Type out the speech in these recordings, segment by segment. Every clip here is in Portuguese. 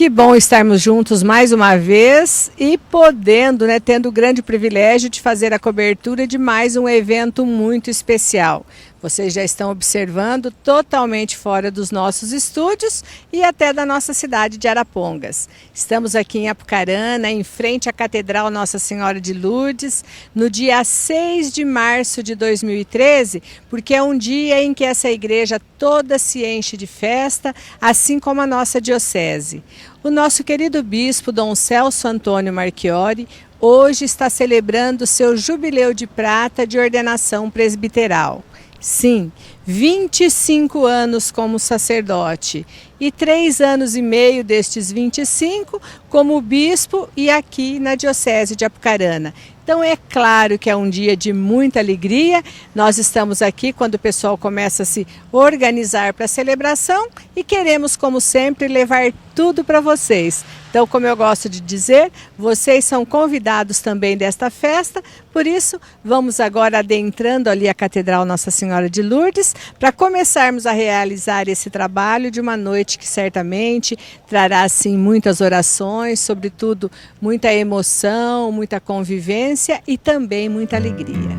Que bom estarmos juntos mais uma vez e podendo, tendo o grande privilégio de fazer a cobertura de mais um evento muito especial. Vocês já estão observando totalmente fora dos nossos estúdios e até da nossa cidade de Arapongas. Estamos aqui em Apucarana, em frente à Catedral Nossa Senhora de Lourdes, no dia 6 de março de 2013, porque é um dia em que essa igreja toda se enche de festa, assim como a nossa diocese. O nosso querido bispo, Dom Celso Antônio Marchiori, hoje está celebrando seu jubileu de prata de ordenação presbiteral. Sim, 25 anos como sacerdote e 3 anos e meio destes 25 como bispo e aqui na Diocese de Apucarana. Então é claro que é um dia de muita alegria. Nós estamos aqui quando o pessoal começa a se organizar para a celebração e queremos, como sempre, levar tudo para vocês. Então, como eu gosto de dizer, vocês são convidados também desta festa, por isso vamos agora adentrando ali a Catedral Nossa Senhora de Lourdes para começarmos a realizar esse trabalho de uma noite que certamente trará assim muitas orações, sobretudo muita emoção, muita convivência e também muita alegria.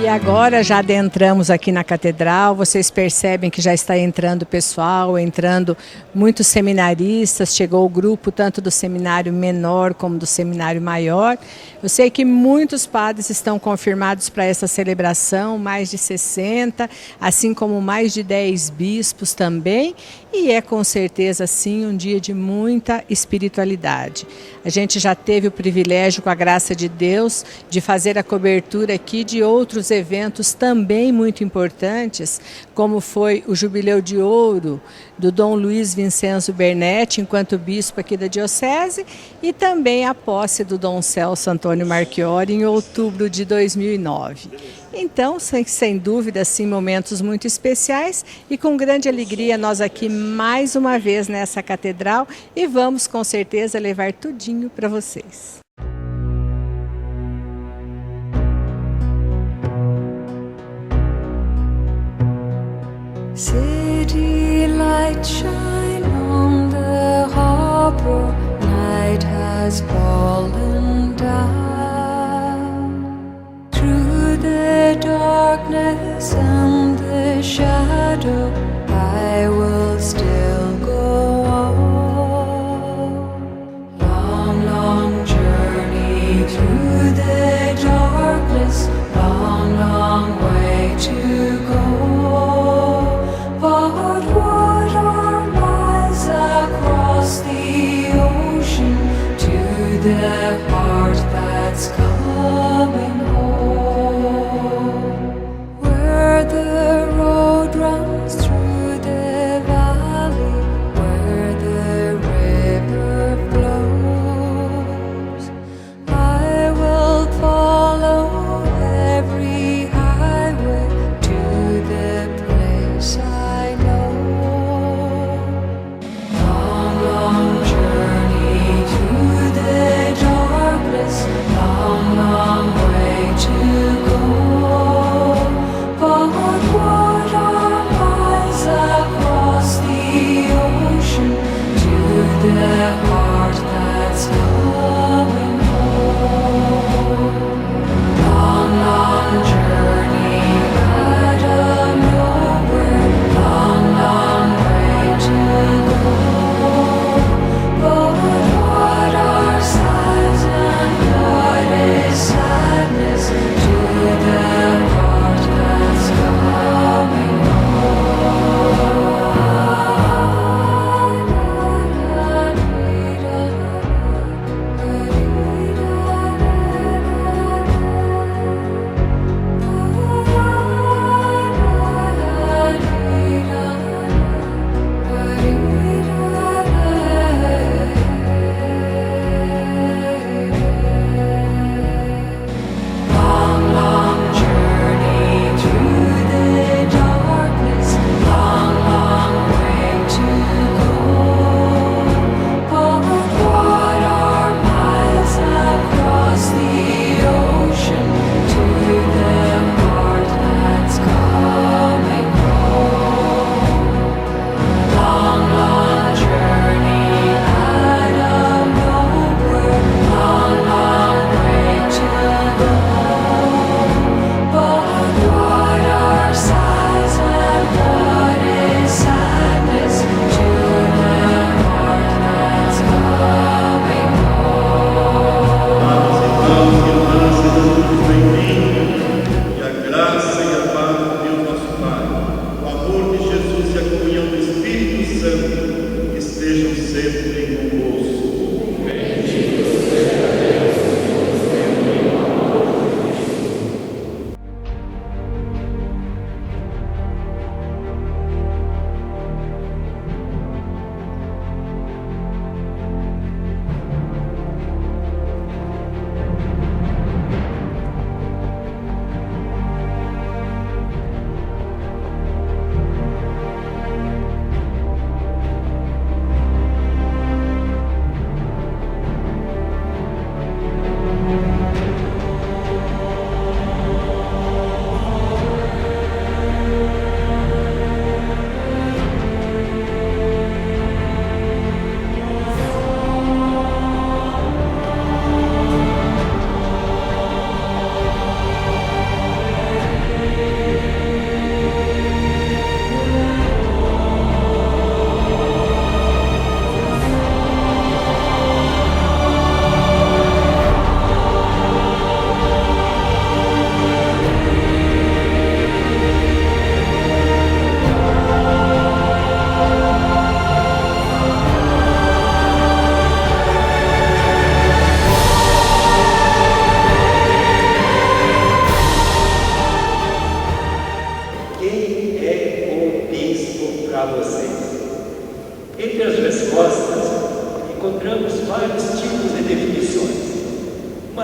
E agora já adentramos aqui na catedral, vocês percebem que já está entrando pessoal, entrando muitos seminaristas, chegou o grupo tanto do seminário menor como do seminário maior. Eu sei que muitos padres estão confirmados para essa celebração, mais de 60, assim como mais de 10 bispos também, e é com certeza sim um dia de muita espiritualidade. A gente já teve o privilégio, com a graça de Deus, de fazer a cobertura aqui de outros eventos também muito importantes, como foi o Jubileu de Ouro do Dom Luiz Vincenzo Bernetti, enquanto bispo aqui da Diocese, e também a posse do Dom Celso Antônio Marchiori em outubro de 2009. Então, sem dúvida, sim, momentos muito especiais e com grande alegria nós aqui mais uma vez nessa catedral e vamos com certeza levar tudinho para vocês. City lights shine on the harbor, night has fallen down. Through the darkness and the shadow, I will still go on. Long, long journey through the darkness, long, long way to go. But what are miles across the ocean to the heart that's coming home, where the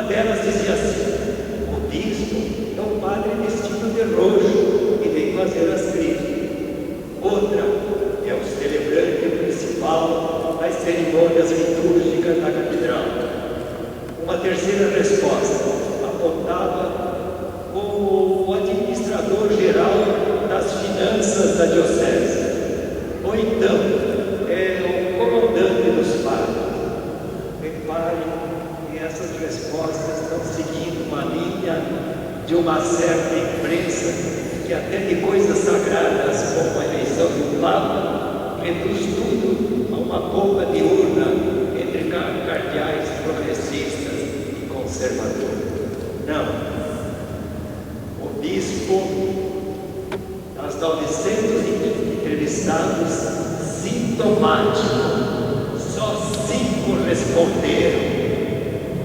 delas dizia assim: o bispo é o padre vestido de roxo e vem fazer as crismas. Outra é o celebrante principal das cerimônias litúrgicas da catedral. Uma terceira resposta apontava como o administrador geral das finanças da diocese. Ou então, é o comandante dos padres. Repare que essas respostas estão seguindo uma linha de uma certa imprensa que até de coisas sagradas, como a eleição do Papa, reduz tudo a uma bomba de urna entre cardeais progressistas e conservadores. Não. O bispo, das 900 entrevistados, sintomático, só 5 responderam: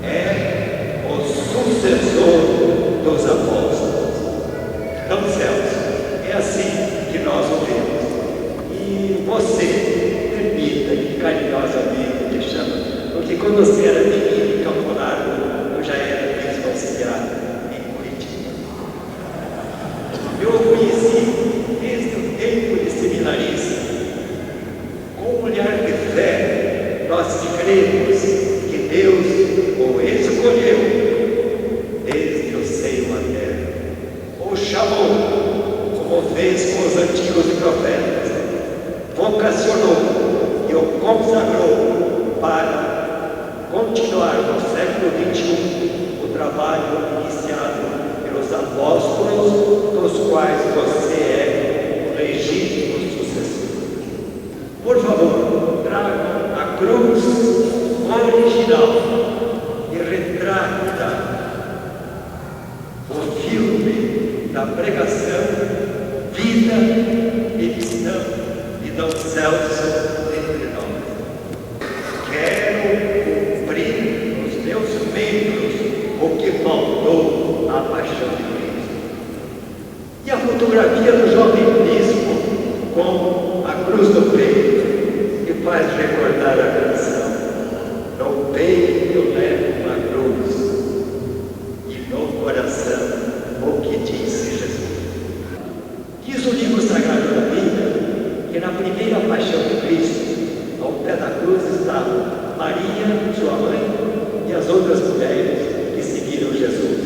é o sucessor dos apóstolos. Então, Celso, é assim que nós o vemos. E você, permita que carinhosamente te chama, porque quando você era menino em Campo Largo, eu já era bispo auxiliar em Curitiba. Eu o conheci desde o tempo de seminarista. Com um olhar de fé, nós cremos que Deus o escolheu desde o seio materno, o chamou, como fez com os antigos profetas, vocacionou e o consagrou para continuar no século XXI o trabalho iniciado pelos apóstolos, dos quais você é o legítimo sucessor. Por favor, tragam a cruz original e retrata o filme da pregação, vida e missão de Dom Celso entre nós. Quero cumprir nos meus membros o que faltou à paixão de Cristo. E a fotografia do jovem bispo com a cruz no peito, que faz recordar a canção: no peito eu levo uma cruz e no coração o que disse Jesus. Diz o livro sagrado da Bíblia que na primeira paixão de Cristo, ao pé da cruz estavam Maria, sua mãe, e as outras mulheres que seguiram Jesus.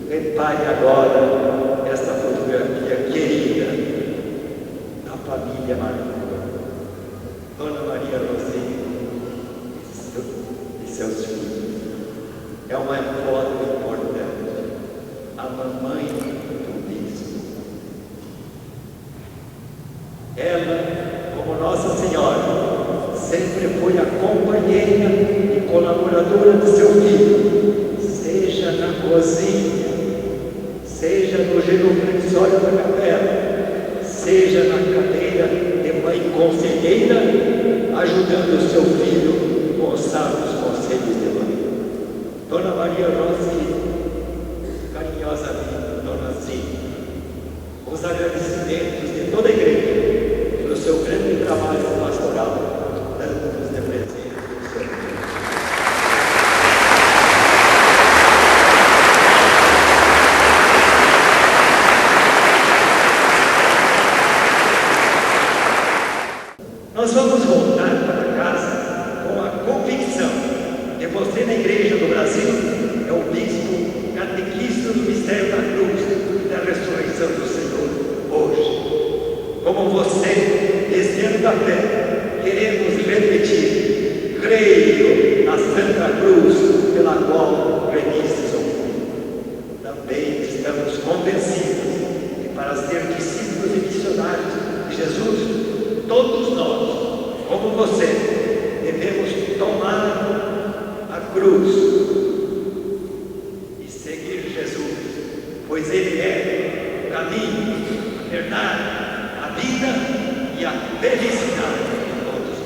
Repare agora esta fotografia querida da família Maria, Dona Maria Rosinha e seus filhos. É uma foto importante. A mamãe do bispo. Ela, como Nossa Senhora, sempre foi a companheira e colaboradora de seu filho, seja na cozinha, seja no genuflexório da capela, seja na cadeira de mãe conselheira, ajudando o seu filho com os sábios conselhos de mãe. Dona Maria Rossi, carinhosamente, Dona Zina, os agradecimentos de toda a igreja pelo seu grande trabalho pastoral, dando-nos de presente do Senhor. Nós vamos voltar para casa com a convicção que você na Igreja do Brasil é o bispo catequista do mistério da cruz e da ressurreição do Senhor hoje. Como você, esse ano da fé, queremos repetir: creio na Santa Cruz pela qual remistes o mundo. Também estamos convencidos que para ser discípulos e missionários de Jesus, todos nós, como você, devemos tomar a cruz e seguir Jesus, pois Ele é o caminho, a verdade, a vida e a felicidade de todos.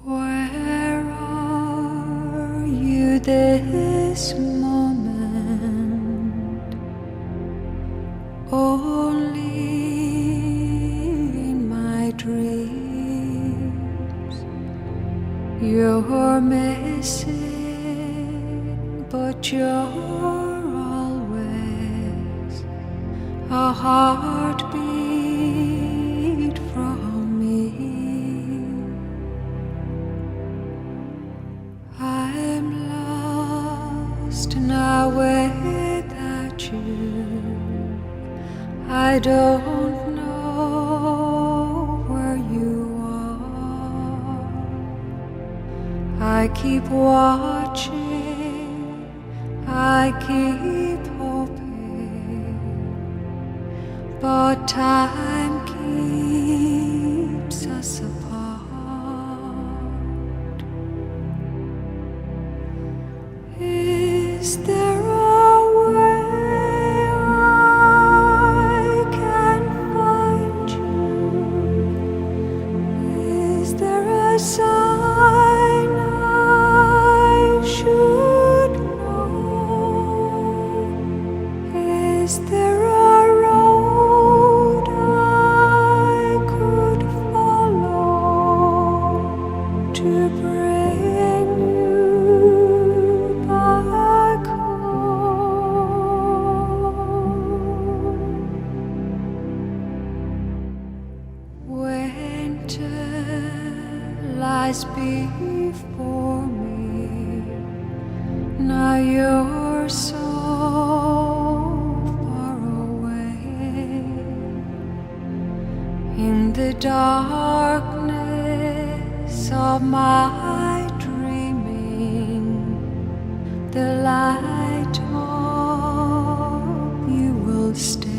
Where are you this moment? Only dreams. You're missing, but you're always a heartbeat from me. I'm lost now without you. I don't know where you are. I keep watching, I keep hoping, but time keeps us apart. Is there a way I can find you? Is there a sign I should know? Is there a road I could follow to bring you back home? Winter lies before me. Now you're so far away. In the darkness of my dreaming, the light of you will stay.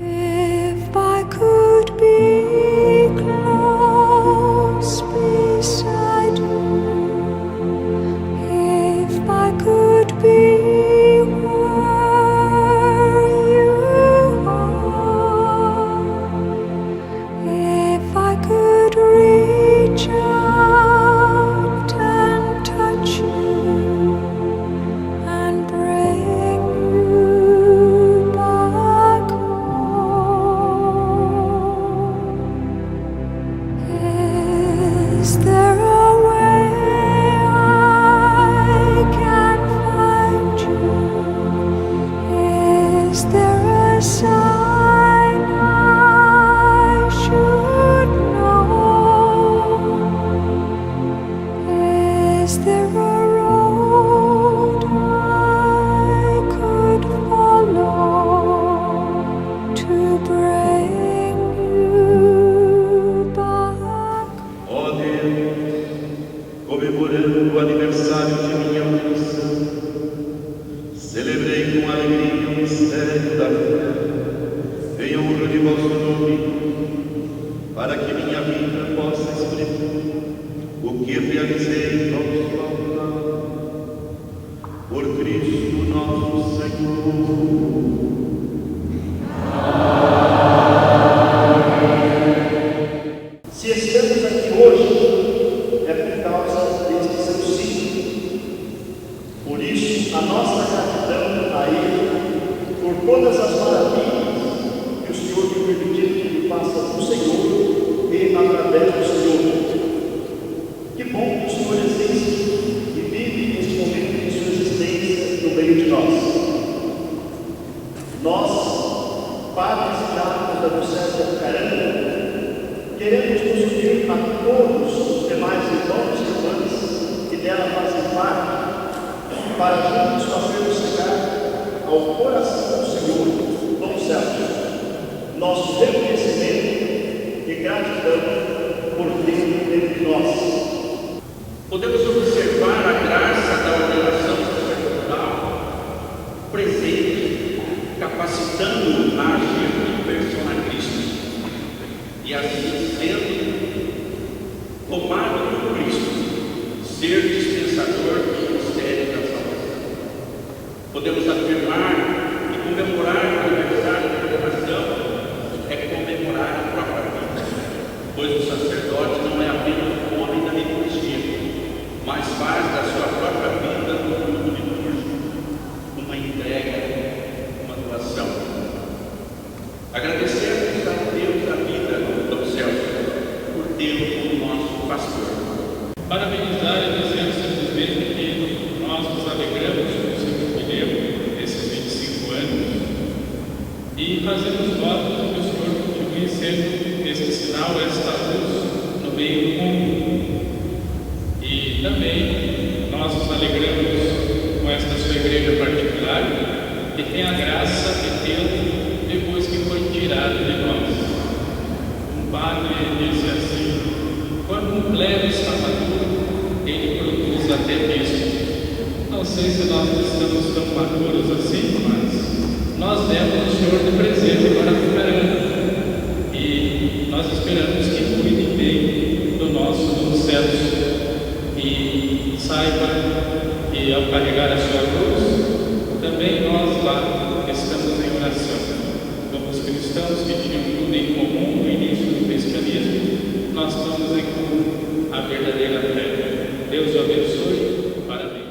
If I could be close beside you, if I could be where you are, if I could reach out and touch you and bring you back home. Is there a way I can find you? Is there a sign I should know? Is there a road I could follow to bring you back? Ó Deus, comemorando o aniversário de minha missão, celebrei com alegria o mistério da fé, em honra de vosso nome, para que minha vida possa expressar o que realizei em vosso altar. Por Cristo nosso Senhor. Se estamos aqui hoje, é por causa deste seu signo. Por isso, a nossa gratidão a Ele, por todas as maravilhas que o Senhor me permitiu que Ele faça no Senhor e através do Senhor. Que bom que o Senhor existe e vive neste momento de sua existência no meio de nós. Nós, padres e diáconos da Diocese de Apucarana, queremos nos unir a todos os demais irmãos e irmãs que dela fazem parte, para juntos fazermos chegar ao coração do Senhor, Dom Celso, nosso reconhecimento e gratidão por ter entre nós. Podemos observar a graça da ordenação sacerdotal presente, capacitando-o a agir em persona Cristo, e assim sendo tomado por Cristo, ser dispensador do mistério da salvação. Podemos afirmar que comemorar o aniversário da ordenação é comemorar a própria vida, pois o sacerdote não é apenas o homem da liturgia, mas faz da sua própria vida um culto litúrgico, uma entrega, uma doação. votos que o Senhor continue sendo este sinal, esta luz no meio do mundo. E também nós nos alegramos com esta sua igreja particular, que tem a graça de tê-lo depois que foi tirado de nós. Um padre disse assim: quando um clero está maduro, ele produz até bispo. Não sei se nós estamos tão maduros assim, mas nós demos o Senhor de presente para Apucarana. E nós esperamos que cuide bem do nosso Celso e saiba que ao carregar a sua cruz, também nós lá estamos em oração. Como os cristãos que tinham tudo em comum no início do cristianismo, nós estamos em comum a verdadeira fé. Deus o abençoe. Parabéns.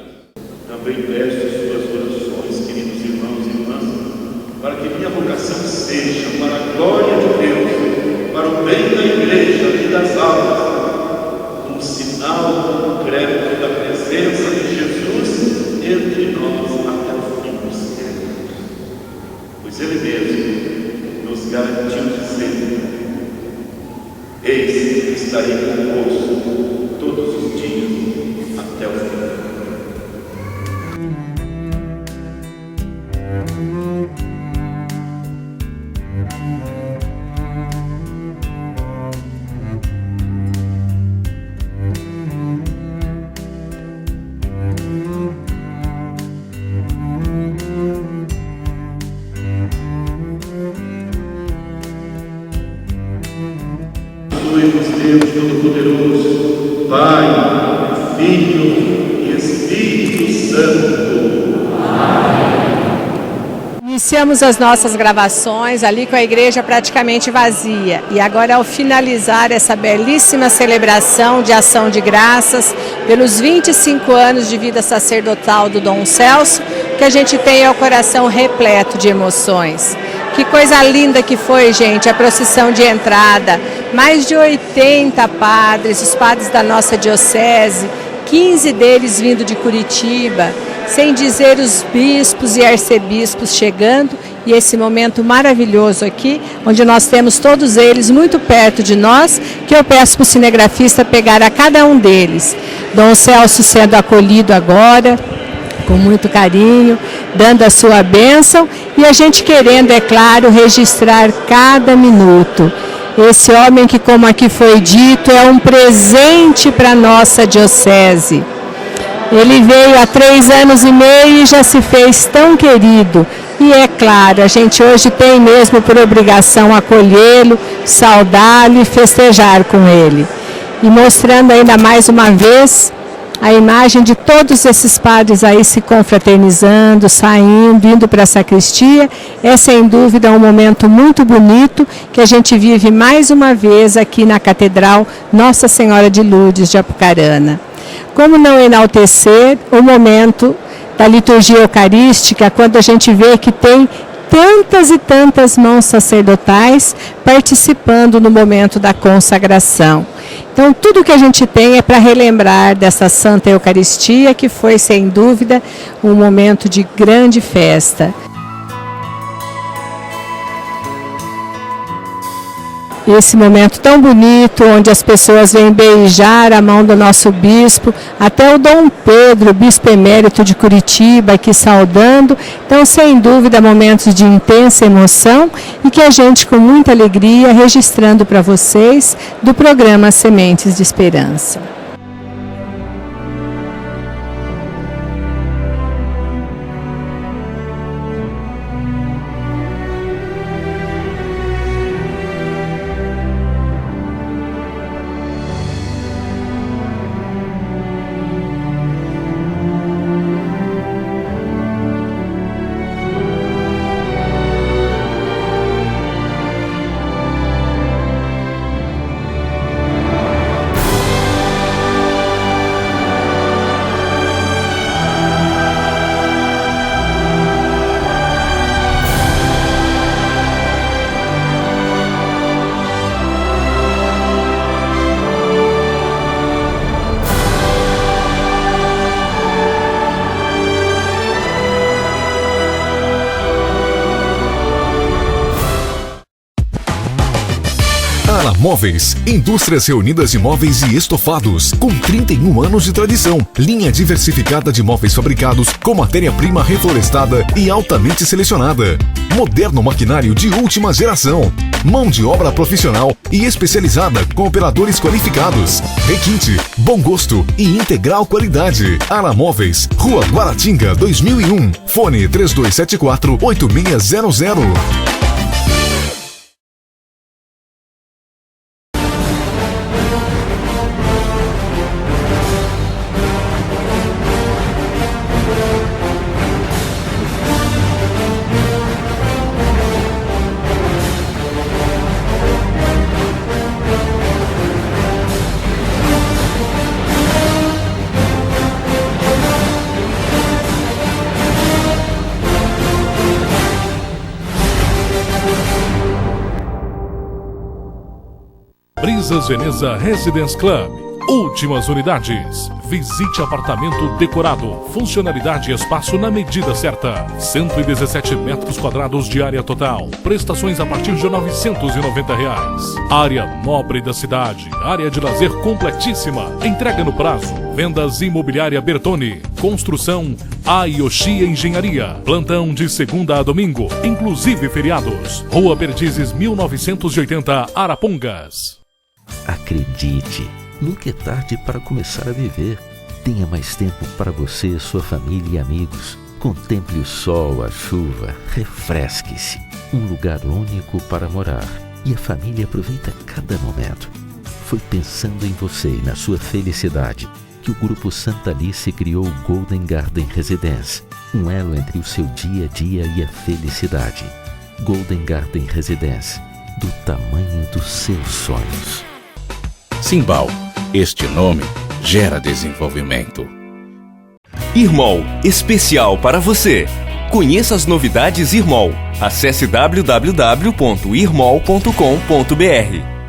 Também peço suas orações, queridos irmãos e irmãs, para que minha vocação seja para a glória de Deus, para o bem da igreja e das almas, um sinal concreto da presença de Jesus entre nós até o fim dos tempos. Pois Ele mesmo nos garantiu dizendo: eis que estarei convosco todos os dias até o fim. Deus Todo-Poderoso, Pai, Filho e Espírito Santo. Iniciamos as nossas gravações ali com a igreja praticamente vazia. E agora, ao finalizar essa belíssima celebração de ação de graças pelos 25 anos de vida sacerdotal do Dom Celso, que a gente tem o coração repleto de emoções. Que coisa linda que foi, gente, a procissão de entrada. Mais de 80 padres, os padres da nossa diocese, 15 deles vindo de Curitiba, sem dizer os bispos e arcebispos chegando, e esse momento maravilhoso aqui, onde nós temos todos eles muito perto de nós, que eu peço para o cinegrafista pegar a cada um deles. Dom Celso sendo acolhido agora, com muito carinho, dando a sua bênção, e a gente querendo, é claro, registrar cada minuto. Esse homem que, como aqui foi dito, é um presente para a nossa diocese. Ele veio há 3 anos e meio e já se fez tão querido. E é claro, a gente hoje tem mesmo por obrigação acolhê-lo, saudá-lo e festejar com ele. E mostrando ainda mais uma vez a imagem de todos esses padres aí se confraternizando, saindo, indo para a sacristia, é sem dúvida um momento muito bonito que a gente vive mais uma vez aqui na Catedral Nossa Senhora de Lourdes de Apucarana. Como não enaltecer o momento da liturgia eucarística, quando a gente vê que tem tantas e tantas mãos sacerdotais participando no momento da consagração. Então, tudo que a gente tem é para relembrar dessa Santa Eucaristia, que foi, sem dúvida, um momento de grande festa. Esse momento tão bonito, onde as pessoas vêm beijar a mão do nosso bispo, até o Dom Pedro, bispo emérito de Curitiba, aqui saudando. Então, sem dúvida, momentos de intensa emoção e que a gente, com muita alegria, registrando para vocês do programa Sementes de Esperança. Ara Móveis, indústrias reunidas de móveis e estofados, com 31 anos de tradição. Linha diversificada de móveis fabricados com matéria-prima reflorestada e altamente selecionada. Moderno maquinário de última geração. Mão de obra profissional e especializada com operadores qualificados. Requinte, bom gosto e integral qualidade. Ara Móveis, Rua Guaratinga, 2001. Fone 3274-8600. Brisas Veneza Residence Club. Últimas unidades. Visite apartamento decorado. Funcionalidade e espaço na medida certa. 117 metros quadrados de área total. Prestações a partir de R$ 990. Área nobre da cidade. Área de lazer completíssima. Entrega no prazo. Vendas Imobiliária Bertone. Construção Ayoshi Engenharia. Plantão de segunda a domingo, inclusive feriados. Rua Perdizes 1980, Arapongas. Acredite, nunca é tarde para começar a viver. Tenha mais tempo para você, sua família e amigos. Contemple o sol, a chuva, refresque-se. Um lugar único para morar. E a família aproveita cada momento. Foi pensando em você e na sua felicidade que o Grupo Santa Alice criou o Golden Garden Residence. Um elo entre o seu dia a dia e a felicidade. Golden Garden Residence. Do tamanho dos seus sonhos. Simbal, este nome gera desenvolvimento. Irmol, especial para você. Conheça as novidades Irmol. Acesse www.irmol.com.br.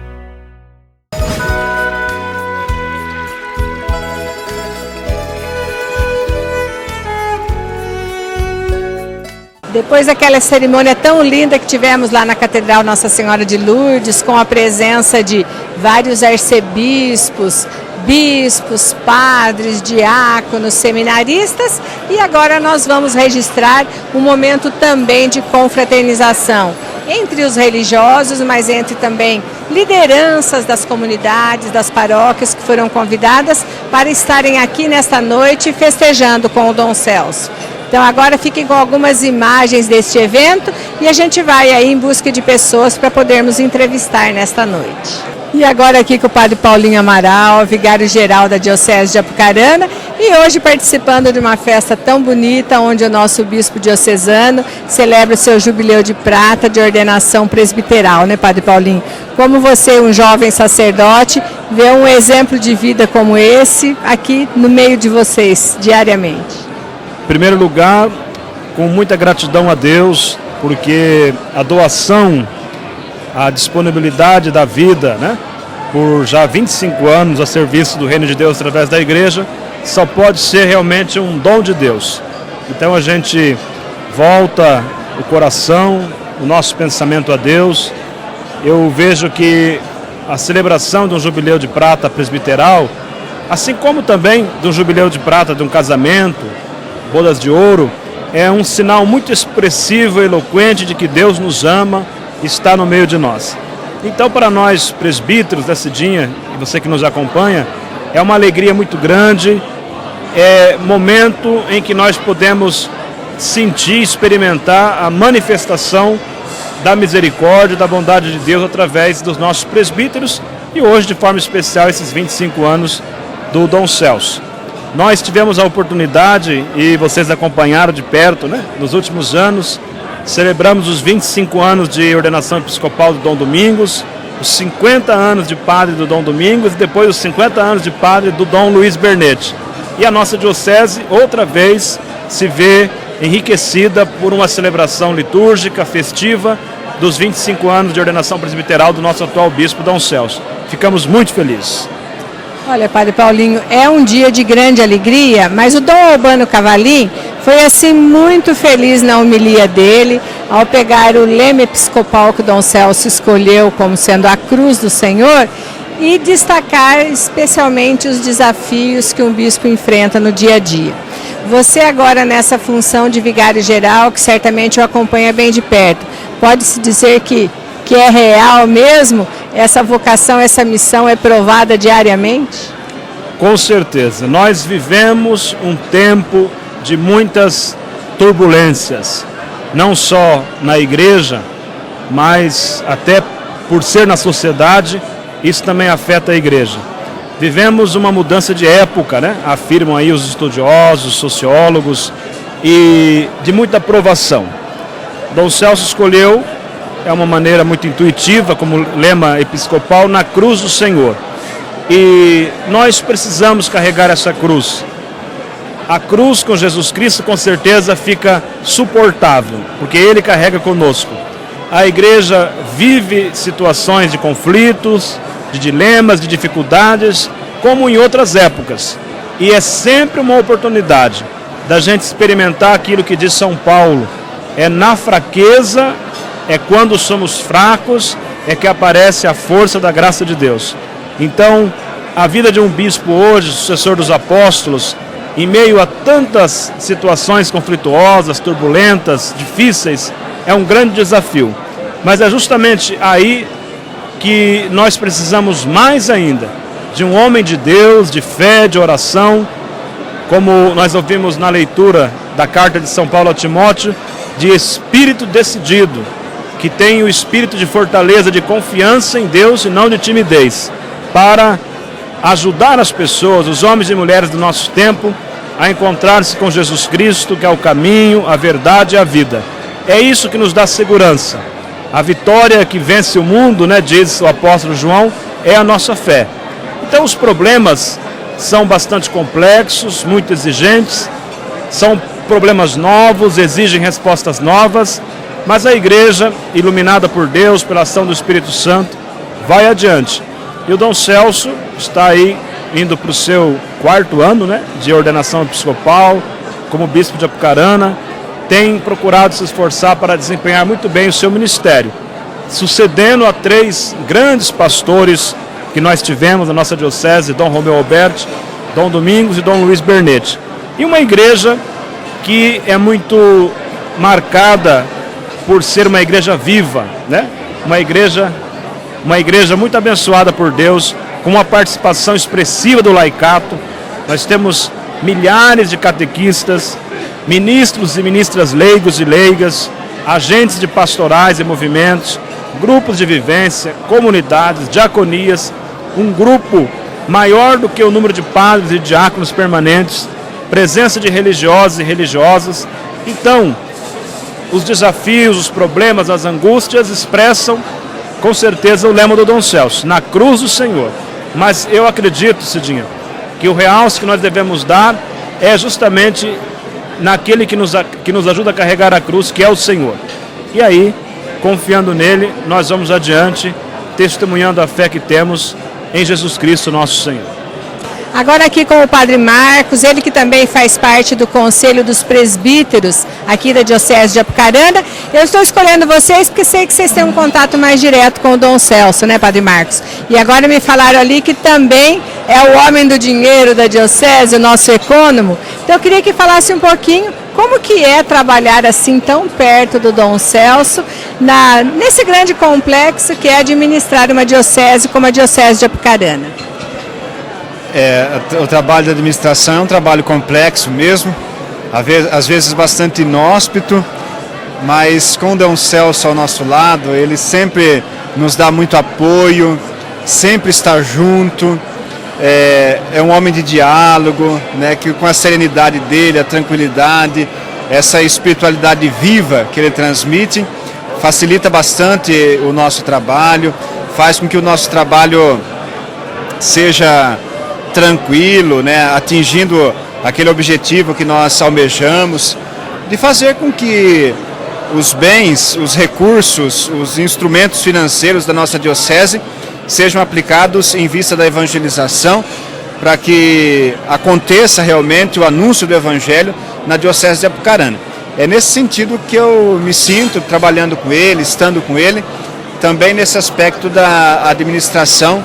Depois daquela cerimônia tão linda que tivemos lá na Catedral Nossa Senhora de Lourdes, com a presença de vários arcebispos, bispos, padres, diáconos, seminaristas, e agora nós vamos registrar um momento também de confraternização entre os religiosos, mas entre também lideranças das comunidades, das paróquias que foram convidadas para estarem aqui nesta noite festejando com o Dom Celso. Então agora fiquem com algumas imagens deste evento e a gente vai aí em busca de pessoas para podermos entrevistar nesta noite. E agora aqui com o Padre Paulinho Amaral, vigário-geral da Diocese de Apucarana, e hoje participando de uma festa tão bonita, onde o nosso bispo diocesano celebra o seu jubileu de prata de ordenação presbiteral, né, Padre Paulinho? Como você, um jovem sacerdote, vê um exemplo de vida como esse aqui no meio de vocês, diariamente? Em primeiro lugar, com muita gratidão a Deus, porque a doação, a disponibilidade da vida, né, por já 25 anos a serviço do Reino de Deus através da igreja, só pode ser realmente um dom de Deus. Então a gente volta o coração, o nosso pensamento a Deus. Eu vejo que a celebração de um jubileu de prata presbiteral, assim como também de um jubileu de prata de um casamento, bodas de ouro, é um sinal muito expressivo e eloquente de que Deus nos ama e está no meio de nós. Então, para nós presbíteros da Cidinha, e você que nos acompanha, é uma alegria muito grande, é momento em que nós podemos sentir, experimentar a manifestação da misericórdia, da bondade de Deus através dos nossos presbíteros e hoje, de forma especial, esses 25 anos do Dom Celso. Nós tivemos a oportunidade, e vocês acompanharam de perto, né? Nos últimos anos, celebramos os 25 anos de ordenação episcopal do Dom Domingos, os 50 anos de padre do Dom Domingos e depois os 50 anos de padre do Dom Luiz Bernetti. E a nossa diocese, outra vez, se vê enriquecida por uma celebração litúrgica, festiva, dos 25 anos de ordenação presbiteral do nosso atual bispo, Dom Celso. Ficamos muito felizes. Olha, Padre Paulinho, é um dia de grande alegria, mas o Dom Albano Cavalim foi assim muito feliz na homilia dele, ao pegar o lema episcopal que Dom Celso escolheu como sendo a cruz do Senhor e destacar especialmente os desafios que um bispo enfrenta no dia a dia. Você agora nessa função de vigário geral, que certamente o acompanha bem de perto, pode-se dizer que é real mesmo? Essa vocação, essa missão é provada diariamente? Com certeza. Nós vivemos um tempo de muitas turbulências, não só na igreja, mas até por ser na sociedade, isso também afeta a igreja. Vivemos uma mudança de época, né? Afirmam aí os estudiosos, sociólogos, e de muita provação. Dom Celso escolheu, é uma maneira muito intuitiva, como lema episcopal, na cruz do Senhor. E nós precisamos carregar essa cruz. A cruz com Jesus Cristo com certeza fica suportável, porque Ele carrega conosco. A igreja vive situações de conflitos, de dilemas, de dificuldades, como em outras épocas. E é sempre uma oportunidade da gente experimentar aquilo que diz São Paulo. É na fraqueza, é quando somos fracos, é que aparece a força da graça de Deus. Então, a vida de um bispo hoje, sucessor dos apóstolos, em meio a tantas situações conflituosas, turbulentas, difíceis, é um grande desafio. Mas é justamente aí que nós precisamos mais ainda de um homem de Deus, de fé, de oração, como nós ouvimos na leitura da carta de São Paulo a Timóteo, de espírito decidido, que tem o espírito de fortaleza, de confiança em Deus e não de timidez, para ajudar as pessoas, os homens e mulheres do nosso tempo, a encontrar-se com Jesus Cristo, que é o caminho, a verdade e a vida. É isso que nos dá segurança. A vitória que vence o mundo, né, diz o apóstolo João, é a nossa fé. Então os problemas são bastante complexos, muito exigentes, são problemas novos, exigem respostas novas, mas a igreja, iluminada por Deus, pela ação do Espírito Santo, vai adiante. E o Dom Celso está aí indo para o seu 4º ano, né, de ordenação episcopal, como bispo de Apucarana, tem procurado se esforçar para desempenhar muito bem o seu ministério, sucedendo a 3 grandes pastores que nós tivemos na nossa diocese, Dom Romeu Alberti, Dom Domingos e Dom Luiz Bernetti. E uma igreja que é muito marcada por ser uma igreja viva, né? Uma igreja muito abençoada por Deus, com uma participação expressiva do laicato. Nós temos milhares de catequistas, ministros e ministras leigos e leigas, agentes de pastorais e movimentos, grupos de vivência, comunidades, diaconias, um grupo maior do que o número de padres e diáconos permanentes, presença de religiosos e religiosas. Então, os desafios, os problemas, as angústias expressam com certeza o lema do Dom Celso, na cruz do Senhor. Mas eu acredito, Cidinha, que o realce que nós devemos dar é justamente naquele que nos ajuda a carregar a cruz, que é o Senhor. E aí, confiando nele, nós vamos adiante, testemunhando a fé que temos em Jesus Cristo, nosso Senhor. Agora aqui com o Padre Marcos, ele que também faz parte do Conselho dos Presbíteros aqui da Diocese de Apucarana. Eu estou escolhendo vocês porque sei que vocês têm um contato mais direto com o Dom Celso, né, Padre Marcos? E agora me falaram ali que também é o homem do dinheiro da Diocese, o nosso econômico. Então eu queria que falasse um pouquinho como que é trabalhar assim tão perto do Dom Celso, nesse grande complexo que é administrar uma diocese como a Diocese de Apucarana. O trabalho da administração é um trabalho complexo mesmo, às vezes bastante inóspito, mas com o Dom Celso ao nosso lado, ele sempre nos dá muito apoio, sempre está junto, é um homem de diálogo, né, que com a serenidade dele, a tranquilidade, essa espiritualidade viva que ele transmite, facilita bastante o nosso trabalho, faz com que o nosso trabalho seja tranquilo, né, atingindo aquele objetivo que nós almejamos, de fazer com que os bens, os recursos, os instrumentos financeiros da nossa diocese sejam aplicados em vista da evangelização, para que aconteça realmente o anúncio do Evangelho na Diocese de Apucarana. É nesse sentido que eu me sinto trabalhando com ele, estando com ele, também nesse aspecto da administração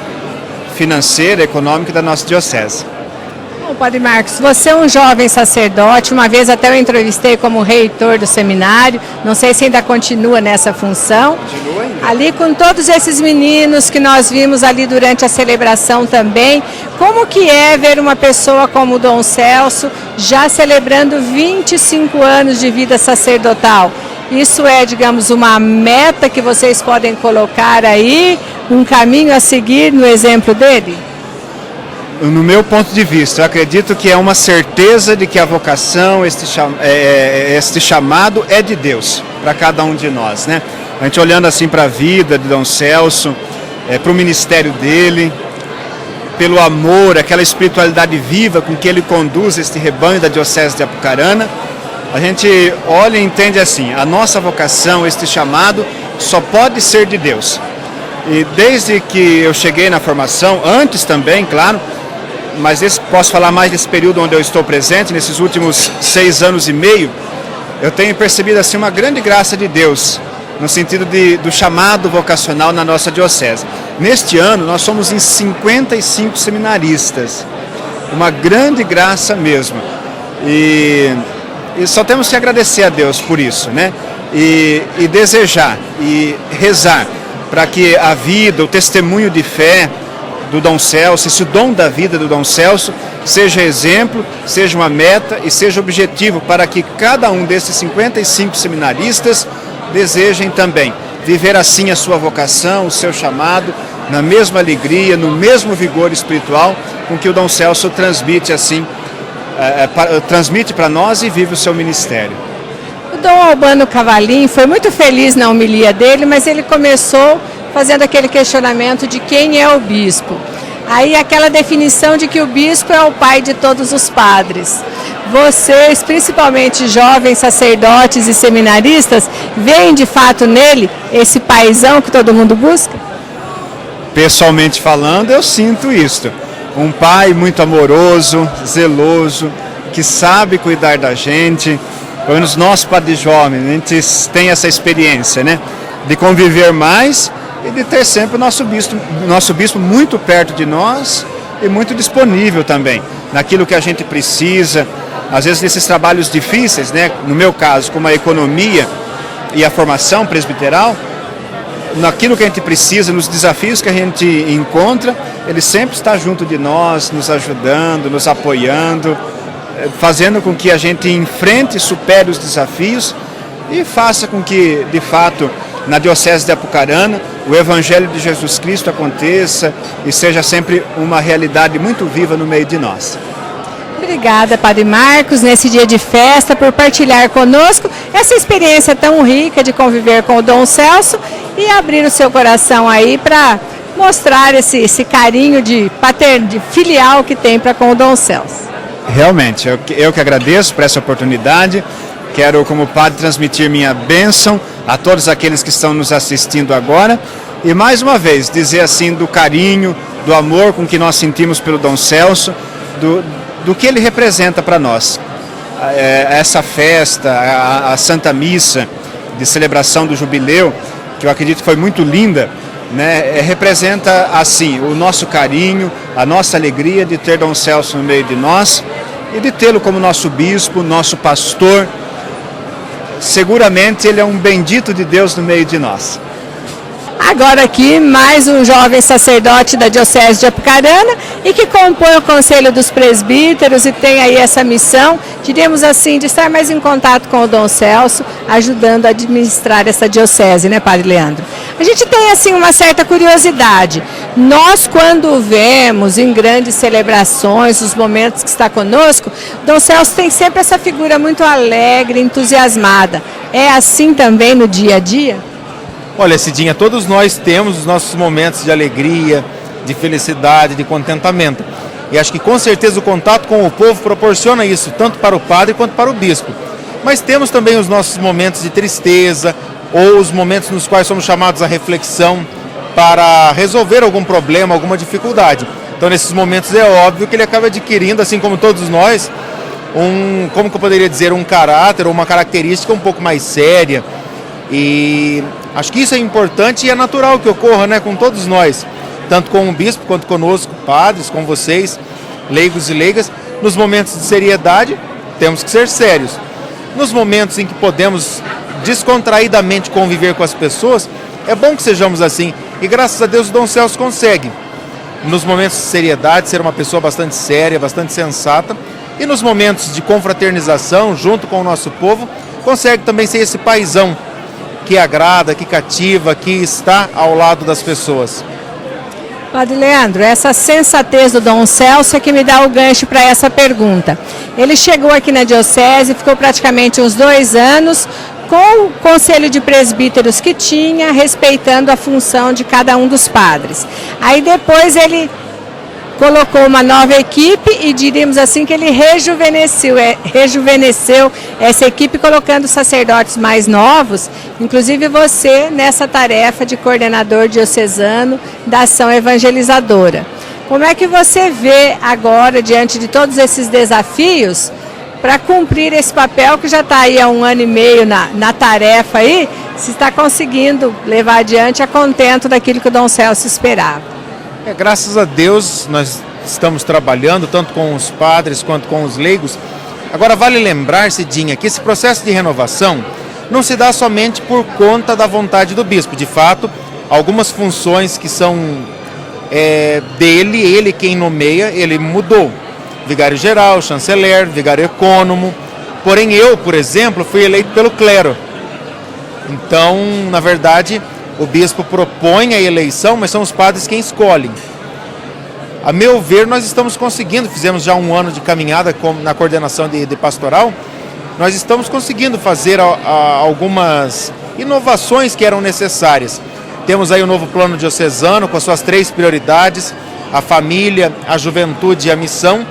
financeira, econômica da nossa Diocese. Bom, Padre Marcos, você é um jovem sacerdote, uma vez até eu entrevistei como reitor do seminário, não sei se ainda continua nessa função. Continua ainda. Ali com todos esses meninos que nós vimos ali durante a celebração também, como que é ver uma pessoa como o Dom Celso já celebrando 25 anos de vida sacerdotal? Isso é, digamos, uma meta que vocês podem colocar aí, um caminho a seguir no exemplo dele? No meu ponto de vista, eu acredito que é uma certeza de que a vocação, este chamado é de Deus, para cada um de nós, né? A gente olhando assim para a vida de Dom Celso, para o ministério dele, pelo amor, aquela espiritualidade viva com que ele conduz este rebanho da Diocese de Apucarana, a gente olha e entende assim, a nossa vocação, este chamado, só pode ser de Deus. E desde que eu cheguei na formação, antes também, claro, mas posso falar mais desse período onde eu estou presente, nesses últimos 6 anos e meio, eu tenho percebido assim uma grande graça de Deus, no sentido do chamado vocacional na nossa diocese. Neste ano, nós somos em 55 seminaristas, uma grande graça mesmo, e só temos que agradecer a Deus por isso, né? E desejar e rezar para que a vida, o testemunho de fé do Dom Celso, esse dom da vida do Dom Celso, seja exemplo, seja uma meta e seja objetivo para que cada um desses 55 seminaristas desejem também viver assim a sua vocação, o seu chamado, na mesma alegria, no mesmo vigor espiritual com que o Dom Celso transmite assim, transmite para nós e vive o seu ministério. O Dom Albano Cavalim foi muito feliz na homilia dele, mas ele começou fazendo aquele questionamento de quem é o bispo. Aí aquela definição de que o bispo é o pai de todos os padres. Vocês, principalmente jovens sacerdotes e seminaristas, veem de fato nele esse paizão que todo mundo busca? Pessoalmente falando, eu sinto isso. Um pai muito amoroso, zeloso, que sabe cuidar da gente. Pelo menos nós, padres jovens, a gente tem essa experiência, né? De conviver mais e de ter sempre o nosso bispo muito perto de nós e muito disponível também, naquilo que a gente precisa, às vezes nesses trabalhos difíceis, né? No meu caso, como a economia e a formação presbiteral, naquilo que a gente precisa, nos desafios que a gente encontra, ele sempre está junto de nós, nos ajudando, nos apoiando, fazendo com que a gente enfrente e supere os desafios e faça com que, de fato, na Diocese de Apucarana, o Evangelho de Jesus Cristo aconteça e seja sempre uma realidade muito viva no meio de nós. Obrigada, Padre Marcos, nesse dia de festa, por partilhar conosco essa experiência tão rica de conviver com o Dom Celso e abrir o seu coração aí para mostrar esse carinho de filial que tem para com o Dom Celso. Realmente, eu que agradeço por essa oportunidade. Quero, como padre, transmitir minha bênção a todos aqueles que estão nos assistindo agora e, mais uma vez, dizer assim do carinho, do amor com que nós sentimos pelo Dom Celso, do que ele representa para nós. Essa festa, a Santa Missa de celebração do Jubileu, que eu acredito que foi muito linda, né, representa assim o nosso carinho, a nossa alegria de ter Dom Celso no meio de nós e de tê-lo como nosso bispo, nosso pastor. Seguramente ele é um bendito de Deus no meio de nós. Agora aqui mais um jovem sacerdote da Diocese de Apucarana e que compõe o Conselho dos Presbíteros e tem aí essa missão, diríamos assim, de estar mais em contato com o Dom Celso, ajudando a administrar essa diocese, né, Padre Leandro? A gente tem assim uma certa curiosidade. Nós, quando vemos em grandes celebrações, os momentos que está conosco, Dom Celso tem sempre essa figura muito alegre, entusiasmada. É assim também no dia a dia? Olha, Cidinha, todos nós temos os nossos momentos de alegria, de felicidade, de contentamento. E acho que com certeza o contato com o povo proporciona isso, tanto para o padre quanto para o bispo. Mas temos também os nossos momentos de tristeza, ou os momentos nos quais somos chamados à reflexão para resolver algum problema, alguma dificuldade. Então, nesses momentos é óbvio que ele acaba adquirindo, assim como todos nós, como que eu poderia dizer, um caráter ou uma característica um pouco mais séria. E acho que isso é importante e é natural que ocorra, né, com todos nós, tanto com o bispo quanto conosco, padres, com vocês, leigos e leigas. Nos momentos de seriedade, temos que ser sérios. Nos momentos em que podemos descontraídamente conviver com as pessoas, é bom que sejamos assim. E graças a Deus o Dom Celso consegue, nos momentos de seriedade, ser uma pessoa bastante séria, bastante sensata. E nos momentos de confraternização, junto com o nosso povo, consegue também ser esse paizão que agrada, que cativa, que está ao lado das pessoas. Padre Leandro, essa sensatez do Dom Celso é que me dá o gancho para essa pergunta. Ele chegou aqui na diocese, ficou praticamente uns 2 anos com o conselho de presbíteros que tinha, respeitando a função de cada um dos padres. Aí depois ele colocou uma nova equipe e diríamos assim que ele rejuvenesceu essa equipe colocando sacerdotes mais novos, inclusive você nessa tarefa de coordenador diocesano da ação evangelizadora. Como é que você vê agora, diante de todos esses desafios, para cumprir esse papel que já está aí há 1 ano e meio na tarefa aí, se está conseguindo levar adiante a contento daquilo que o Dom Celso esperava? Graças a Deus nós estamos trabalhando tanto com os padres quanto com os leigos. Agora vale lembrar, Cidinha, que esse processo de renovação não se dá somente por conta da vontade do bispo. De fato, algumas funções que são dele, ele quem nomeia, ele mudou. Vigário-geral, chanceler, vigário ecônomo. Porém eu, por exemplo, fui eleito pelo clero. Então, na verdade, o bispo propõe a eleição, mas são os padres quem escolhem. A meu ver, nós estamos conseguindo, fizemos já 1 ano de caminhada na coordenação de pastoral, nós estamos conseguindo fazer algumas inovações que eram necessárias. Temos aí o novo plano diocesano com as suas 3 prioridades, a família, a juventude e a missão.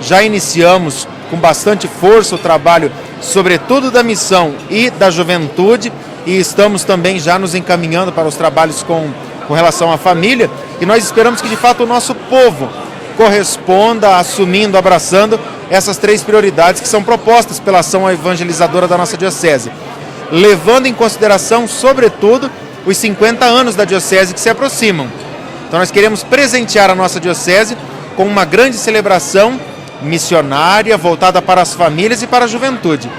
Já iniciamos com bastante força o trabalho, sobretudo da missão e da juventude, e estamos também já nos encaminhando para os trabalhos com relação à família, e nós esperamos que de fato o nosso povo corresponda, assumindo, abraçando essas 3 prioridades que são propostas pela ação evangelizadora da nossa diocese, levando em consideração, sobretudo, os 50 anos da diocese que se aproximam. Então nós queremos presentear a nossa diocese com uma grande celebração missionária voltada para as famílias e para a juventude.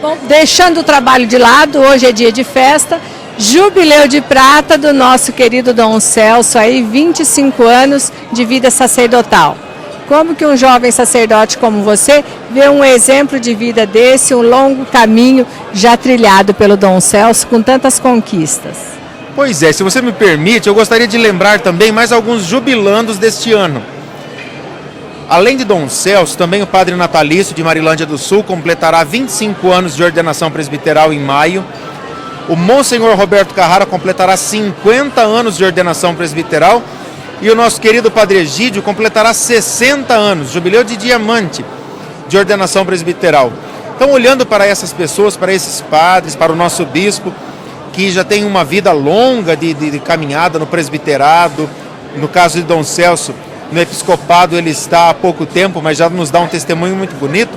Bom, deixando o trabalho de lado, hoje é dia de festa, jubileu de prata do nosso querido Dom Celso, aí 25 anos de vida sacerdotal. Como que um jovem sacerdote como você vê um exemplo de vida desse, um longo caminho já trilhado pelo Dom Celso com tantas conquistas? Pois é, se você me permite, eu gostaria de lembrar também mais alguns jubilandos deste ano. Além de Dom Celso, também o padre natalício de Marilândia do Sul completará 25 anos de ordenação presbiteral em maio. O Monsenhor Roberto Carrara completará 50 anos de ordenação presbiteral. E o nosso querido Padre Egídio completará 60 anos, jubileu de diamante, de ordenação presbiteral. Então, olhando para essas pessoas, para esses padres, para o nosso bispo, que já tem uma vida longa de caminhada no presbiterado, no caso de Dom Celso, no episcopado ele está há pouco tempo, mas já nos dá um testemunho muito bonito.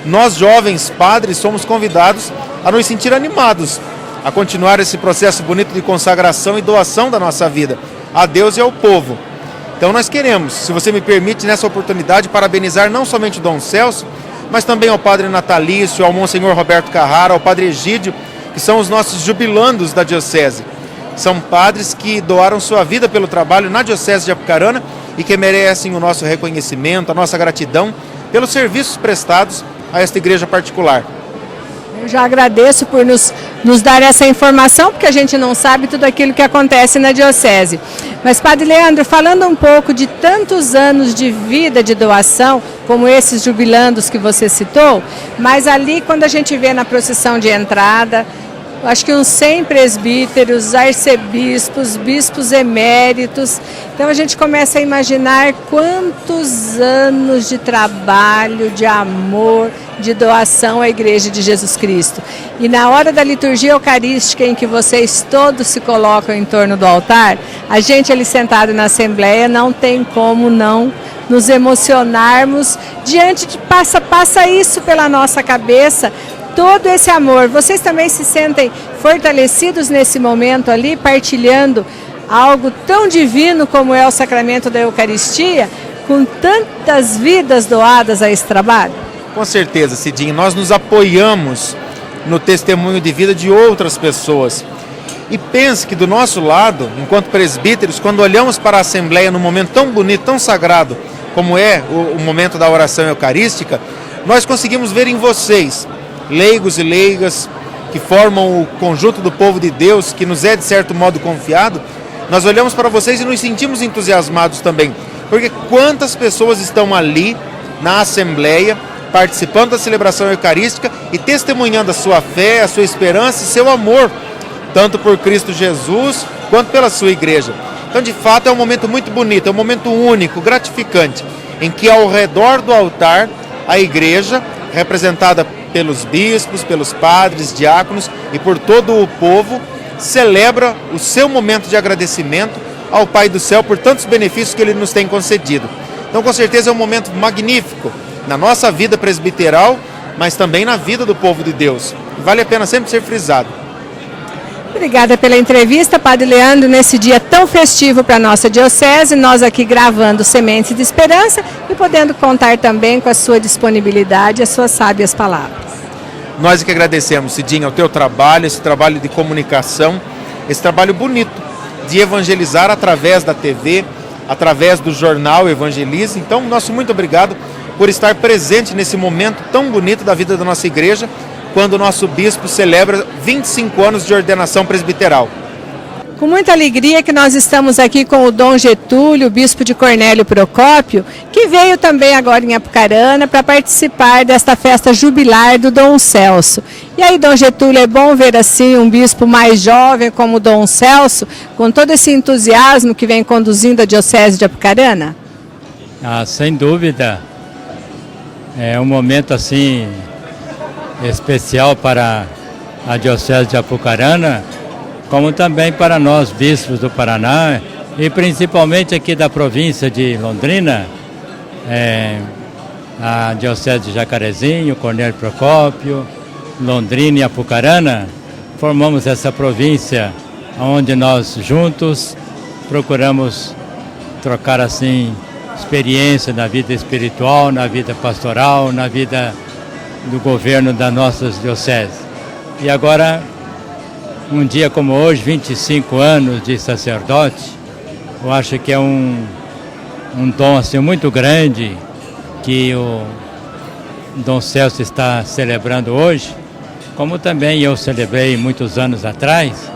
Nós, jovens padres, somos convidados a nos sentir animados, a continuar esse processo bonito de consagração e doação da nossa vida a Deus e ao povo. Então nós queremos, se você me permite, nessa oportunidade, parabenizar não somente o Dom Celso, mas também ao Padre Natalício, ao Monsenhor Roberto Carrara, ao Padre Egídio, que são os nossos jubilandos da Diocese. São padres que doaram sua vida pelo trabalho na Diocese de Apucarana e que merecem o nosso reconhecimento, a nossa gratidão pelos serviços prestados a esta igreja particular. Eu já agradeço por nos dar essa informação, porque a gente não sabe tudo aquilo que acontece na Diocese. Mas, Padre Leandro, falando um pouco de tantos anos de vida de doação, como esses jubilandos que você citou, mas ali quando a gente vê na procissão de entrada, acho que uns 100 presbíteros, arcebispos, bispos eméritos. Então a gente começa a imaginar quantos anos de trabalho, de amor, de doação à Igreja de Jesus Cristo. E na hora da liturgia eucarística em que vocês todos se colocam em torno do altar, a gente ali sentado na Assembleia não tem como não nos emocionarmos diante de passa isso pela nossa cabeça, todo esse amor. Vocês também se sentem fortalecidos nesse momento ali, partilhando algo tão divino como é o sacramento da Eucaristia, com tantas vidas doadas a esse trabalho? Com certeza, Cidinha, nós nos apoiamos no testemunho de vida de outras pessoas. E pense que do nosso lado, enquanto presbíteros, quando olhamos para a Assembleia num momento tão bonito, tão sagrado, como é o momento da oração eucarística, nós conseguimos ver em vocês, leigos e leigas, que formam o conjunto do povo de Deus, que nos é de certo modo confiado, nós olhamos para vocês e nos sentimos entusiasmados também. Porque quantas pessoas estão ali, na Assembleia, participando da celebração eucarística e testemunhando a sua fé, a sua esperança e seu amor, tanto por Cristo Jesus, quanto pela sua igreja. Então, de fato, é um momento muito bonito, é um momento único, gratificante, em que ao redor do altar, a igreja, representada pelos bispos, pelos padres, diáconos e por todo o povo, celebra o seu momento de agradecimento ao Pai do Céu por tantos benefícios que Ele nos tem concedido. Então, com certeza, é um momento magnífico na nossa vida presbiteral, mas também na vida do povo de Deus. Vale a pena sempre ser frisado. Obrigada pela entrevista, Padre Leandro, nesse dia tão festivo para a nossa diocese, nós aqui gravando Sementes de Esperança e podendo contar também com a sua disponibilidade e as suas sábias palavras. Nós é que agradecemos, Cidinha, o teu trabalho, esse trabalho de comunicação, esse trabalho bonito de evangelizar através da TV, através do jornal Evangelize. Então, nosso muito obrigado por estar presente nesse momento tão bonito da vida da nossa igreja, quando o nosso bispo celebra 25 anos de ordenação presbiteral. Com muita alegria que nós estamos aqui com o Dom Getúlio, bispo de Cornélio Procópio, que veio também agora em Apucarana para participar desta festa jubilar do Dom Celso. E aí, Dom Getúlio, é bom ver assim um bispo mais jovem como o Dom Celso, com todo esse entusiasmo que vem conduzindo a diocese de Apucarana? Sem dúvida. É um momento assim especial para a diocese de Apucarana, como também para nós, bispos do Paraná, e principalmente aqui da província de Londrina, a diocese de Jacarezinho, Cornélio Procópio, Londrina e Apucarana, formamos essa província onde nós juntos procuramos trocar assim experiência na vida espiritual, na vida pastoral, na vida do governo das nossas dioceses. E agora, um dia como hoje, 25 anos de sacerdote, eu acho que é um dom assim, muito grande que o Dom Celso está celebrando hoje, como também eu celebrei muitos anos atrás,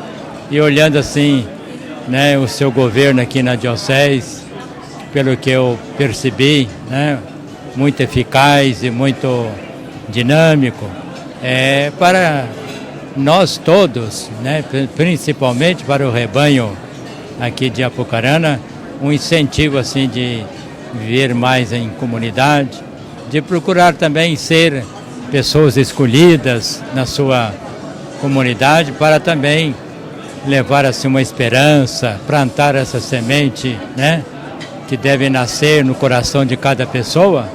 e olhando assim, né, o seu governo aqui na diocese, pelo que eu percebi, né, muito eficaz e muito dinâmico, para nós todos, né, principalmente para o rebanho aqui de Apucarana, um incentivo assim de viver mais em comunidade, de procurar também ser pessoas escolhidas na sua comunidade para também levar assim uma esperança, plantar essa semente, né, que deve nascer no coração de cada pessoa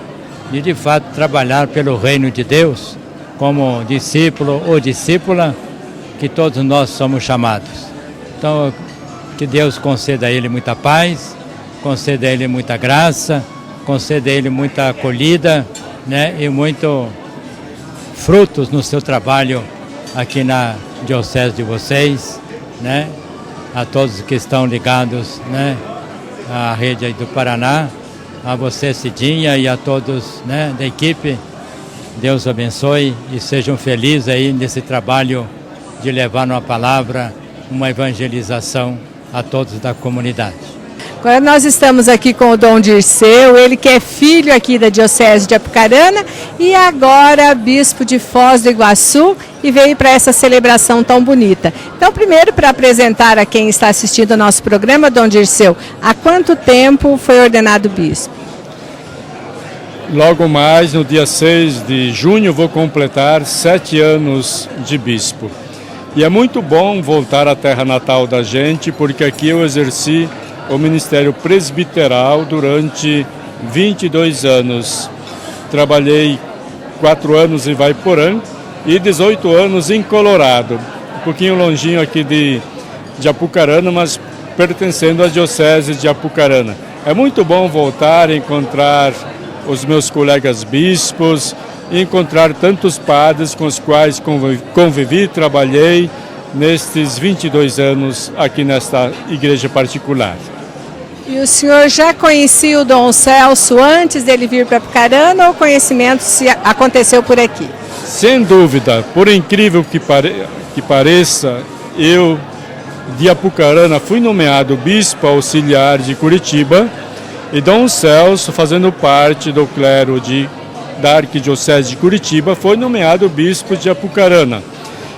e de fato trabalhar pelo reino de Deus como discípulo ou discípula que todos nós somos chamados. Então, que Deus conceda a ele muita paz, conceda a ele muita graça, conceda a ele muita acolhida, né, e muito frutos no seu trabalho aqui na diocese de vocês, né, a todos que estão ligados, né, à rede aí do Paraná, a você, Cidinha, e a todos, né, da equipe. Deus abençoe e sejam felizes aí nesse trabalho de levar uma palavra, uma evangelização a todos da comunidade. Agora nós estamos aqui com o Dom Dirceu, ele que é filho aqui da Diocese de Apucarana e agora bispo de Foz do Iguaçu e veio para essa celebração tão bonita. Então, primeiro, para apresentar a quem está assistindo o nosso programa, Dom Dirceu, há quanto tempo foi ordenado bispo? Logo mais, no dia 6 de junho, vou completar 7 anos de bispo. E é muito bom voltar à terra natal da gente, porque aqui eu exerci o ministério presbiteral durante 22 anos. trabalhei 4 anos em Vaiporã e 18 anos em Colorado, um pouquinho longinho aqui de Apucarana, mas pertencendo à Diocese de Apucarana. É muito bom voltar a encontrar os meus colegas bispos e encontrar tantos padres com os quais convivi, trabalhei nestes 22 anos aqui nesta igreja particular. E o senhor já conhecia o Dom Celso antes dele vir para Apucarana ou o conhecimento aconteceu por aqui? Sem dúvida, por incrível que pareça, eu de Apucarana fui nomeado bispo auxiliar de Curitiba e Dom Celso, fazendo parte do clero da Arquidiocese de Curitiba, foi nomeado bispo de Apucarana.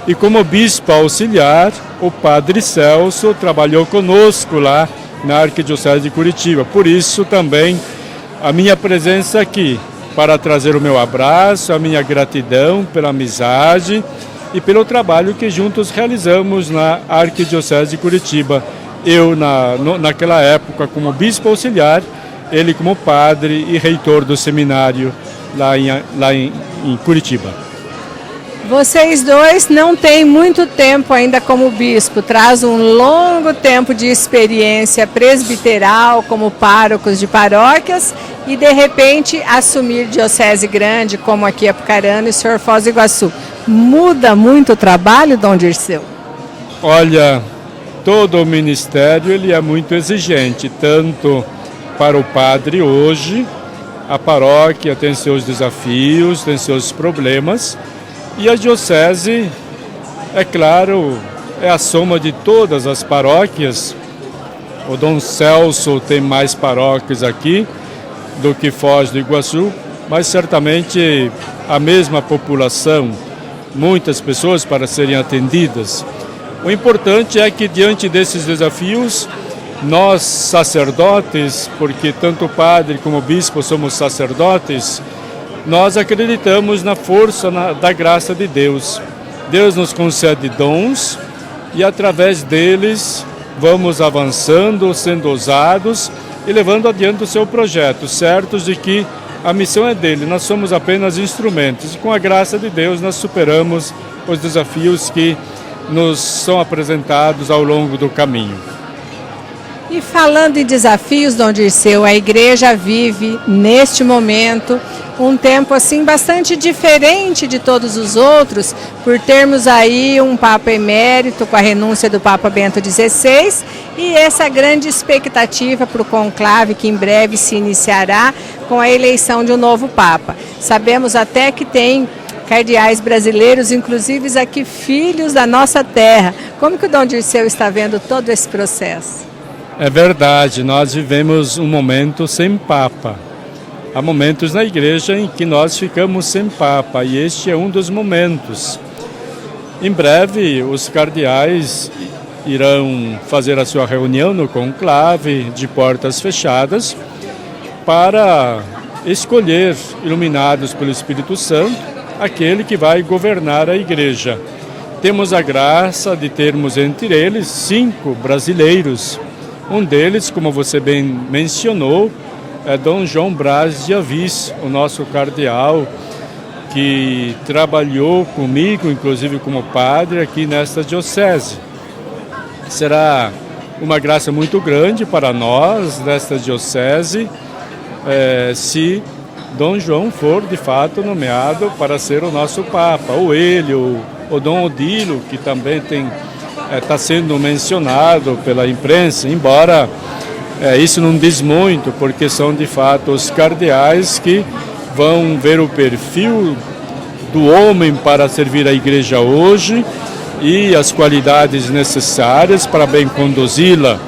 E como bispo auxiliar, o Padre Celso trabalhou conosco lá na Arquidiocese de Curitiba. Por isso também a minha presença aqui, para trazer o meu abraço, a minha gratidão pela amizade e pelo trabalho que juntos realizamos na Arquidiocese de Curitiba. Eu, naquela época, como bispo auxiliar, ele como padre e reitor do seminário lá em Curitiba. Vocês dois não têm muito tempo ainda como bispo, traz um longo tempo de experiência presbiteral como párocos de paróquias e de repente assumir diocese grande como aqui Apucarana e Senhor Foz do Iguaçu. Muda muito o trabalho, Dom Dirceu? Olha, todo o ministério ele é muito exigente, tanto para o padre hoje, a paróquia tem seus desafios, tem seus problemas, e a diocese, é claro, é a soma de todas as paróquias. O Dom Celso tem mais paróquias aqui do que Foz do Iguaçu, mas certamente a mesma população, muitas pessoas para serem atendidas. O importante é que diante desses desafios, nós sacerdotes, porque tanto o padre como o bispo somos sacerdotes, nós acreditamos na força da graça de Deus. Deus nos concede dons e através deles vamos avançando, sendo ousados e levando adiante o seu projeto, certos de que a missão é dele, nós somos apenas instrumentos e com a graça de Deus nós superamos os desafios que nos são apresentados ao longo do caminho. E falando em desafios, Dom Dirceu, a igreja vive neste momento um tempo assim bastante diferente de todos os outros, por termos aí um Papa emérito com a renúncia do Papa Bento XVI e essa grande expectativa para o conclave que em breve se iniciará com a eleição de um novo Papa. Sabemos até que tem cardeais brasileiros, inclusive aqui filhos da nossa terra. Como que o Dom Dirceu está vendo todo esse processo? É verdade, nós vivemos um momento sem Papa. Há momentos na igreja em que nós ficamos sem Papa e este é um dos momentos. Em breve, os cardeais irão fazer a sua reunião no conclave de portas fechadas para escolher, iluminados pelo Espírito Santo, aquele que vai governar a igreja. Temos a graça de termos entre eles 5 brasileiros. Um deles, como você bem mencionou, é Dom João Braz de Avis, o nosso cardeal, que trabalhou comigo, inclusive como padre, aqui nesta diocese. Será uma graça muito grande para nós, nesta diocese, se Dom João for, de fato, nomeado para ser o nosso Papa. Ou ele, o Dom Odilo, que também está sendo mencionado pela imprensa, embora isso não diz muito, porque são de fato os cardeais que vão ver o perfil do homem para servir a igreja hoje e as qualidades necessárias para bem conduzi-la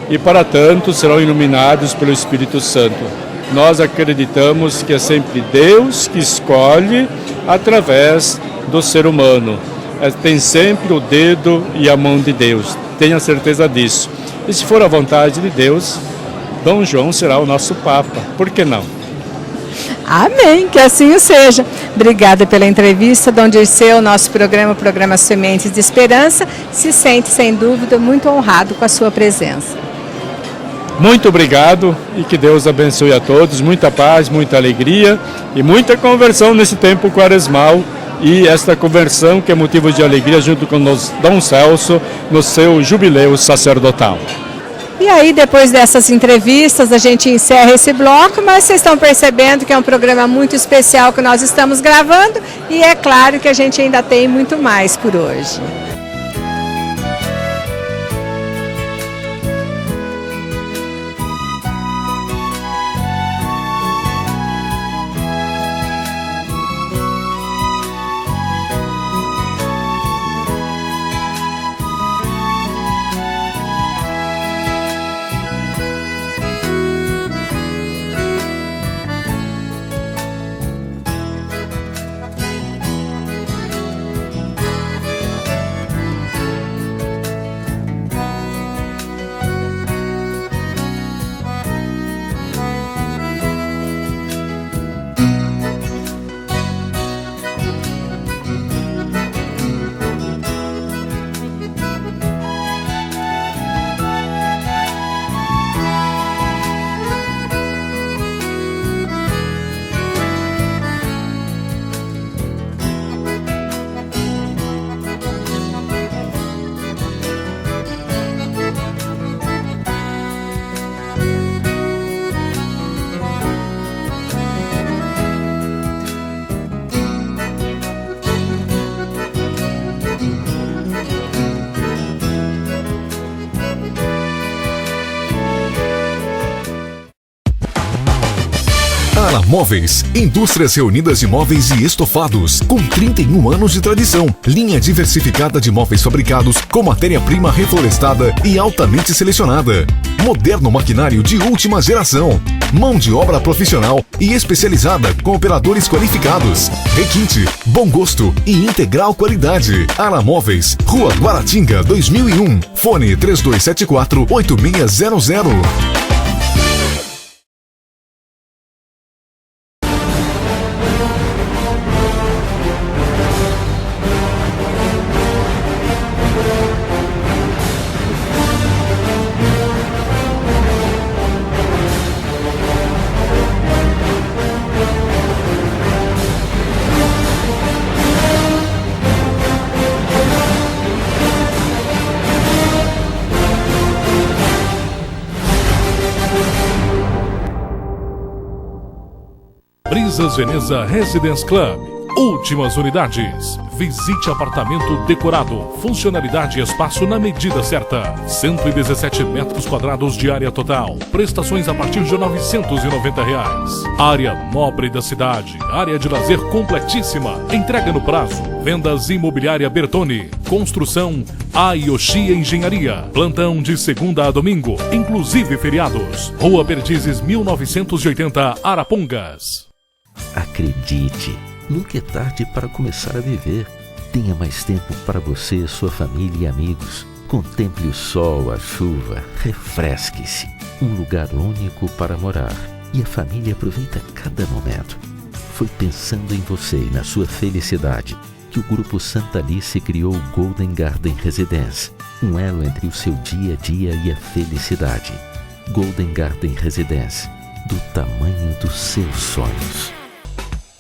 e para tanto serão iluminados pelo Espírito Santo. Nós acreditamos que é sempre Deus que escolhe através do ser humano. Tem sempre o dedo e a mão de Deus, tenha certeza disso. E se for a vontade de Deus, Dom João será o nosso Papa, por que não? Amém, que assim seja. Obrigada pela entrevista, Dom Dirceu. Nosso programa Sementes de Esperança, se sente sem dúvida muito honrado com a sua presença. Muito obrigado e que Deus abençoe a todos, muita paz, muita alegria e muita conversão nesse tempo quaresmal. E esta conversão que é motivo de alegria junto com Dom Celso no seu jubileu sacerdotal. E aí, depois dessas entrevistas, a gente encerra esse bloco, mas vocês estão percebendo que é um programa muito especial que nós estamos gravando e é claro que a gente ainda tem muito mais por hoje. Ara Móveis, indústrias reunidas de móveis e estofados, com 31 anos de tradição. Linha diversificada de móveis fabricados com matéria-prima reflorestada e altamente selecionada. Moderno maquinário de última geração. Mão de obra profissional e especializada com operadores qualificados. Requinte, bom gosto e integral qualidade. Ara Móveis, Rua Guaratinga 2001. Fone 3274-8600. Brisas Veneza Residence Club. Últimas unidades. Visite apartamento decorado. Funcionalidade e espaço na medida certa. 117 metros quadrados de área total. Prestações a partir de R$ 990. Área nobre da cidade. Área de lazer completíssima. Entrega no prazo. Vendas Imobiliária Bertone. Construção Ayoshi Engenharia. Plantão de segunda a domingo, inclusive feriados. Rua Perdizes 1980, Arapongas. Acredite, nunca é tarde para começar a viver. Tenha mais tempo para você, sua família e amigos. Contemple o sol, a chuva, refresque-se. Um lugar único para morar. E a família aproveita cada momento. Foi pensando em você e na sua felicidade que o Grupo Santa Alice criou o Golden Garden Residence. Um elo entre o seu dia a dia e a felicidade. Golden Garden Residence. Do tamanho dos seus sonhos.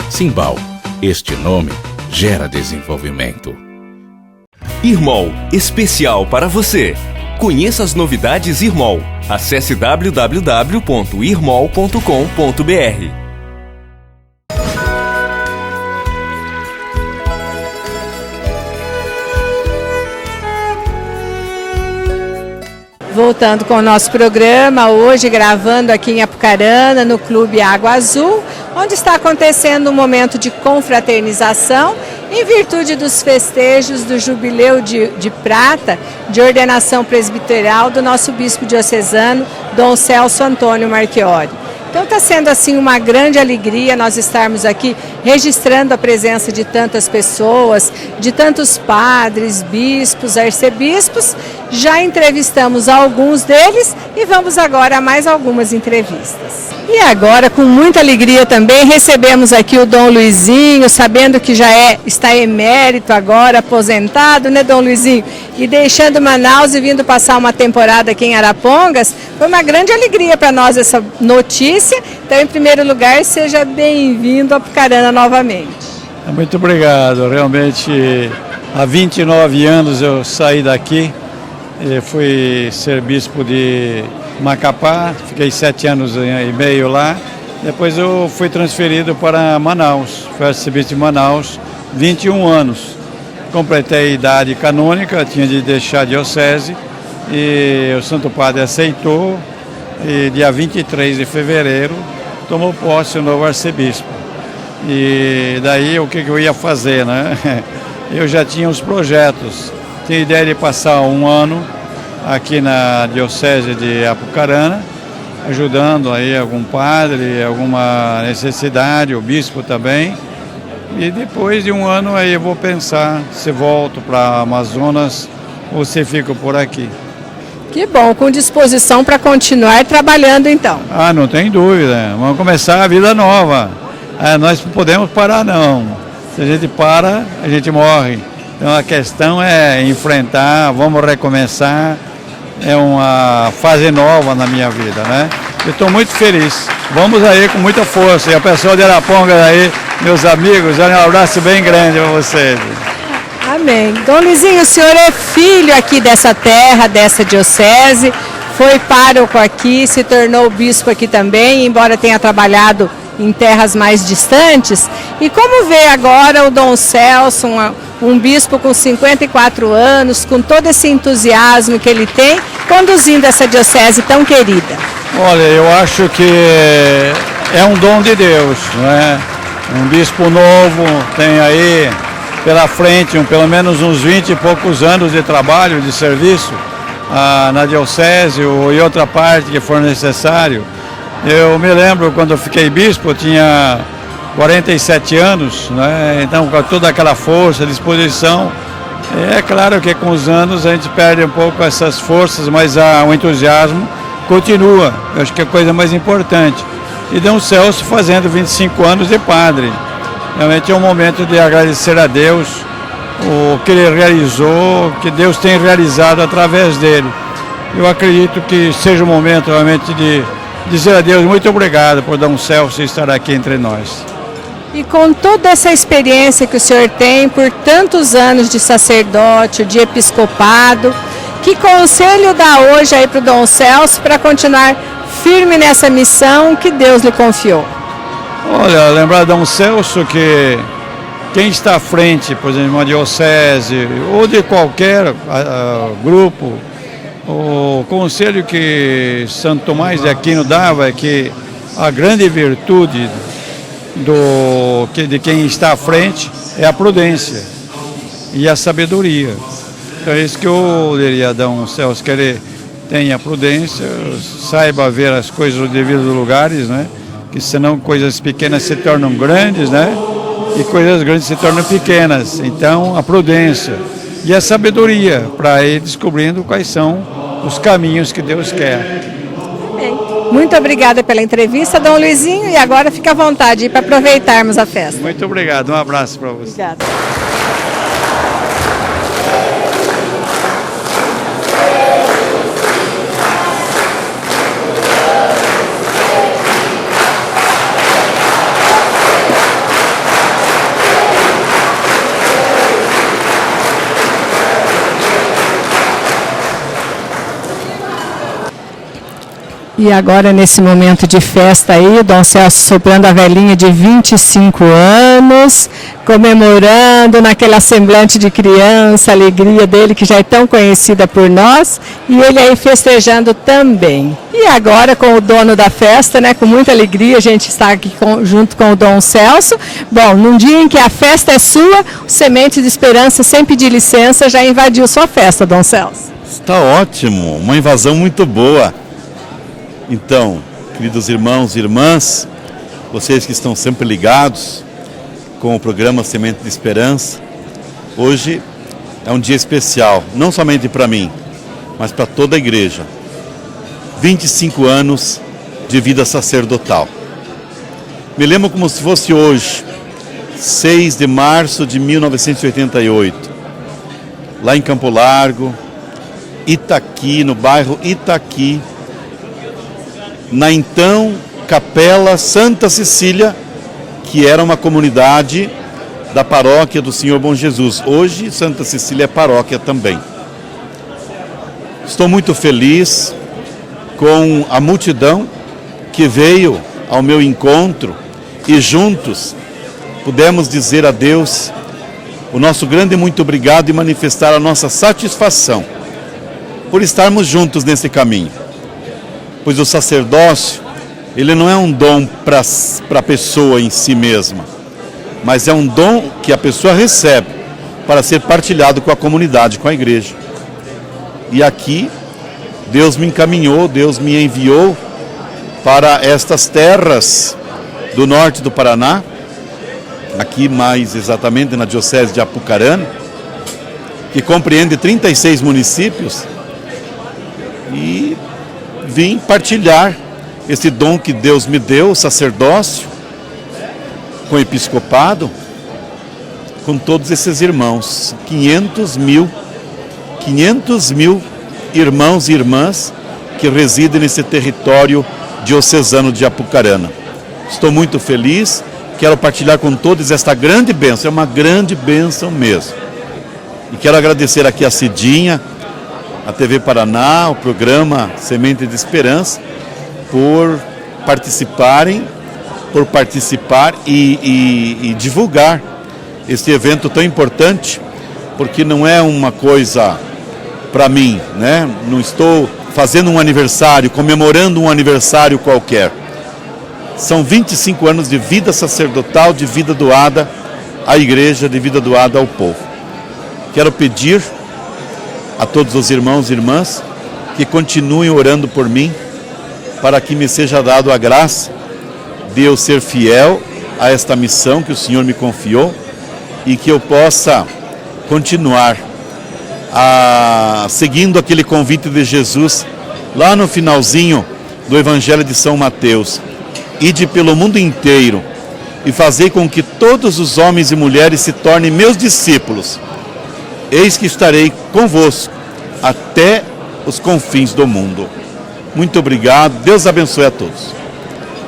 Simbal, este nome gera desenvolvimento. Irmol, especial para você. Conheça as novidades Irmol. Acesse www.irmol.com.br. Voltando com o nosso programa, hoje gravando aqui em Apucarana, no Clube Água Azul, onde está acontecendo um momento de confraternização em virtude dos festejos do Jubileu de Prata de ordenação presbiteral do nosso bispo diocesano, Dom Celso Antônio Marchiori. Então está sendo assim uma grande alegria nós estarmos aqui registrando a presença de tantas pessoas, de tantos padres, bispos, arcebispos. Já entrevistamos alguns deles e vamos agora a mais algumas entrevistas. E agora, com muita alegria também, recebemos aqui o Dom Luizinho, sabendo que já está emérito agora, aposentado, né, Dom Luizinho? E deixando Manaus e vindo passar uma temporada aqui em Arapongas. Foi uma grande alegria para nós essa notícia. Então, em primeiro lugar, seja bem-vindo a Apucarana novamente. Muito obrigado. Realmente, há 29 anos eu saí daqui, fui ser bispo de Macapá, fiquei 7 anos e meio lá. Depois eu fui transferido para Manaus, fui arcebispo de Manaus, 21 anos. Completei a idade canônica, tinha de deixar a diocese e o Santo Padre aceitou e dia 23 de fevereiro tomou posse o novo arcebispo. E daí o que eu ia fazer, né? Eu já tinha os projetos, tinha ideia de passar um ano aqui na diocese de Apucarana, ajudando aí algum padre, alguma necessidade, o bispo também. E depois de um ano aí eu vou pensar se volto para Amazonas ou se fico por aqui. Que bom, com disposição para continuar trabalhando então. Ah, não tem dúvida, vamos começar a vida nova. Nós não podemos parar não, se a gente para, a gente morre. Então a questão é enfrentar, vamos recomeçar, é uma fase nova na minha vida, né? Eu estou muito feliz, vamos aí com muita força, e a pessoa de Arapongas aí, meus amigos, um abraço bem grande para vocês. Amém. Dom Luizinho, o senhor é filho aqui dessa terra, dessa diocese, foi pároco aqui, se tornou bispo aqui também, embora tenha trabalhado em terras mais distantes. E como vê agora o Dom Celso, um bispo com 54 anos, com todo esse entusiasmo que ele tem, conduzindo essa diocese tão querida? Olha, eu acho que é um dom de Deus, né? Um bispo novo, tem aí pela frente pelo menos uns 20 e poucos anos de trabalho, de serviço na diocese ou em outra parte que for necessário. Eu me lembro quando eu fiquei bispo, eu tinha 47 anos, né? Então com toda aquela força, disposição, é claro que com os anos a gente perde um pouco essas forças, mas o entusiasmo continua, eu acho que é a coisa mais importante. E Dom Celso fazendo 25 anos de padre, realmente é um momento de agradecer a Deus o que ele realizou, o que Deus tem realizado através dele. Eu acredito que seja o momento realmente de dizer a Deus muito obrigado por Dom Celso estar aqui entre nós. E com toda essa experiência que o senhor tem por tantos anos de sacerdócio, de episcopado, que conselho dá hoje aí para o Dom Celso para continuar firme nessa missão que Deus lhe confiou? Olha, lembrar Dom Celso que quem está à frente, por exemplo, de uma diocese ou de qualquer grupo, o conselho que Santo Tomás de Aquino dava é que a grande virtude de quem está à frente é a prudência e a sabedoria. Então é isso que eu diria a Dom Celso, que ele tenha prudência, saiba ver as coisas nos devidos lugares, né? Que senão coisas pequenas se tornam grandes, né? E coisas grandes se tornam pequenas. Então a prudência e a sabedoria para ir descobrindo quais são os caminhos que Deus quer. Bem, muito obrigada pela entrevista, Dom Luizinho, e agora fica à vontade para aproveitarmos a festa. Muito obrigado, um abraço para você. Obrigada. E agora, nesse momento de festa aí, o Dom Celso soprando a velhinha de 25 anos, comemorando naquele semblante de criança, a alegria dele que já é tão conhecida por nós, e ele aí festejando também. E agora, com o dono da festa, né, com muita alegria, a gente está aqui junto com o Dom Celso. Bom, num dia em que a festa é sua, o Semente de Esperança, sem pedir licença, já invadiu sua festa, Dom Celso. Está ótimo, uma invasão muito boa. Então, queridos irmãos e irmãs, vocês que estão sempre ligados, com o programa Semente de Esperança. Hoje é um dia especial, não somente para mim, mas para toda a igreja. 25 anos de vida sacerdotal. Me lembro como se fosse hoje, 6 de março de 1988, lá em Campo Largo, Itaqui, no bairro Itaqui, na então Capela Santa Cecília, que era uma comunidade da paróquia do Senhor Bom Jesus. Hoje Santa Cecília é paróquia também. Estou muito feliz com a multidão que veio ao meu encontro e juntos pudemos dizer a Deus o nosso grande muito obrigado e manifestar a nossa satisfação por estarmos juntos nesse caminho. Pois o sacerdócio, ele não é um dom para a pessoa em si mesma, mas é um dom que a pessoa recebe para ser partilhado com a comunidade, com a igreja. E aqui, Deus me encaminhou, Deus me enviou para estas terras do norte do Paraná, aqui mais exatamente na Diocese de Apucarana, que compreende 36 municípios, e vim partilhar esse dom que Deus me deu, o sacerdócio, com o episcopado, com todos esses irmãos, 500 mil irmãos e irmãs que residem nesse território diocesano de Apucarana. Estou muito feliz, quero partilhar com todos esta grande bênção, é uma grande bênção mesmo. E quero agradecer aqui a Cidinha, a TV Paraná, o programa Semente de Esperança, por participar e divulgar este evento tão importante, porque não é uma coisa para mim, né? Não estou fazendo um aniversário, comemorando um aniversário qualquer. São 25 anos de vida sacerdotal, de vida doada à igreja, de vida doada ao povo. Quero pedir a todos os irmãos e irmãs que continuem orando por mim, para que me seja dado a graça de eu ser fiel a esta missão que o Senhor me confiou e que eu possa continuar seguindo aquele convite de Jesus lá no finalzinho do Evangelho de São Mateus: ide pelo mundo inteiro e fazei com que todos os homens e mulheres se tornem meus discípulos. Eis que estarei convosco até os confins do mundo. Muito obrigado, Deus abençoe a todos.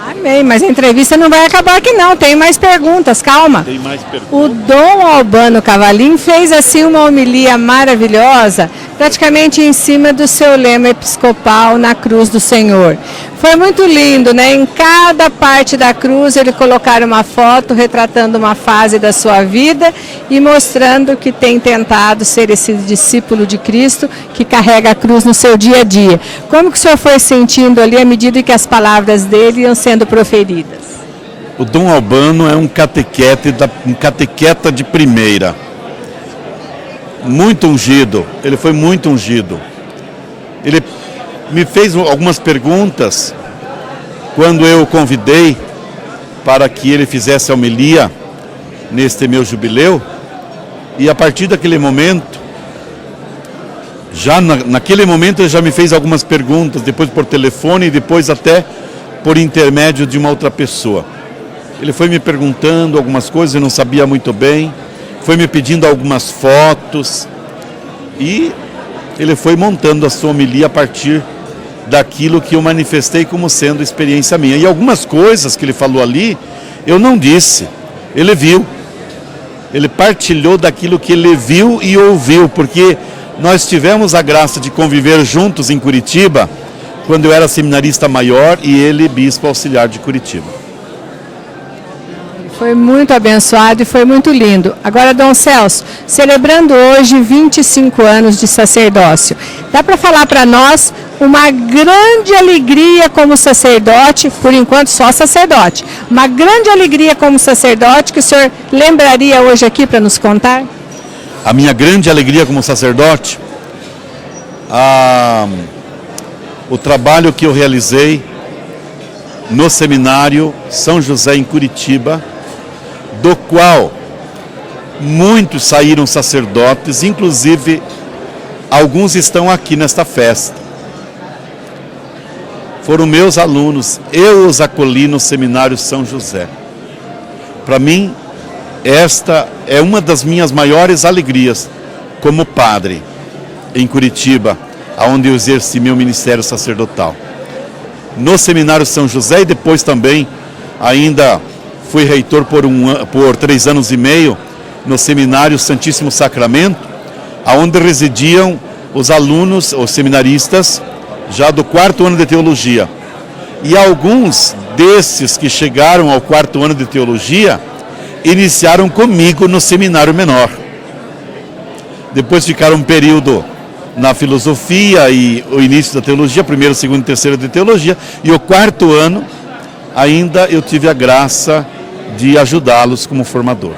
Amém, mas a entrevista não vai acabar aqui não, tem mais perguntas, calma. Tem mais perguntas. O Dom Albano Cavalim fez assim uma homilia maravilhosa, praticamente em cima do seu lema episcopal na cruz do Senhor. Foi muito lindo, né? Em cada parte da cruz ele colocar uma foto retratando uma fase da sua vida e mostrando que tem tentado ser esse discípulo de Cristo que carrega a cruz no seu dia a dia. Como que o senhor foi sentindo ali à medida que as palavras dele iam sendo proferidas? O Dom Albano é um catequeta de primeira. Muito ungido, ele foi muito ungido. Ele me fez algumas perguntas quando eu o convidei para que ele fizesse a homilia neste meu jubileu, e a partir daquele momento, naquele momento ele já me fez algumas perguntas, depois por telefone e depois até por intermédio de uma outra pessoa. Ele foi me perguntando algumas coisas, eu não sabia muito bem, foi me pedindo algumas fotos e ele foi montando a sua homilia a partir daquilo que eu manifestei como sendo experiência minha. E algumas coisas que ele falou ali, eu não disse, ele viu. Ele partilhou daquilo que ele viu e ouviu, porque nós tivemos a graça de conviver juntos em Curitiba, quando eu era seminarista maior e ele bispo auxiliar de Curitiba. Foi muito abençoado e foi muito lindo. Agora, Dom Celso, celebrando hoje 25 anos de sacerdócio, dá para falar para nós uma grande alegria como sacerdote, por enquanto só sacerdote, uma grande alegria como sacerdote que o senhor lembraria hoje aqui para nos contar? A minha grande alegria como sacerdote, o trabalho que eu realizei no seminário São José em Curitiba, do qual muitos saíram sacerdotes, inclusive alguns estão aqui nesta festa. Foram meus alunos, eu os acolhi no Seminário São José. Para mim, esta é uma das minhas maiores alegrias como padre em Curitiba, onde eu exerci meu ministério sacerdotal. No Seminário São José e depois também ainda fui reitor por 3 anos e meio no Seminário Santíssimo Sacramento, onde residiam os alunos, os seminaristas, já do 4º ano de teologia. E alguns desses que chegaram ao 4º ano de teologia iniciaram comigo no seminário menor. Depois ficaram um período na filosofia e o início da teologia, 1º, 2º e 3º de teologia, e o 4º ano ainda eu tive a graça de ajudá-los como formador.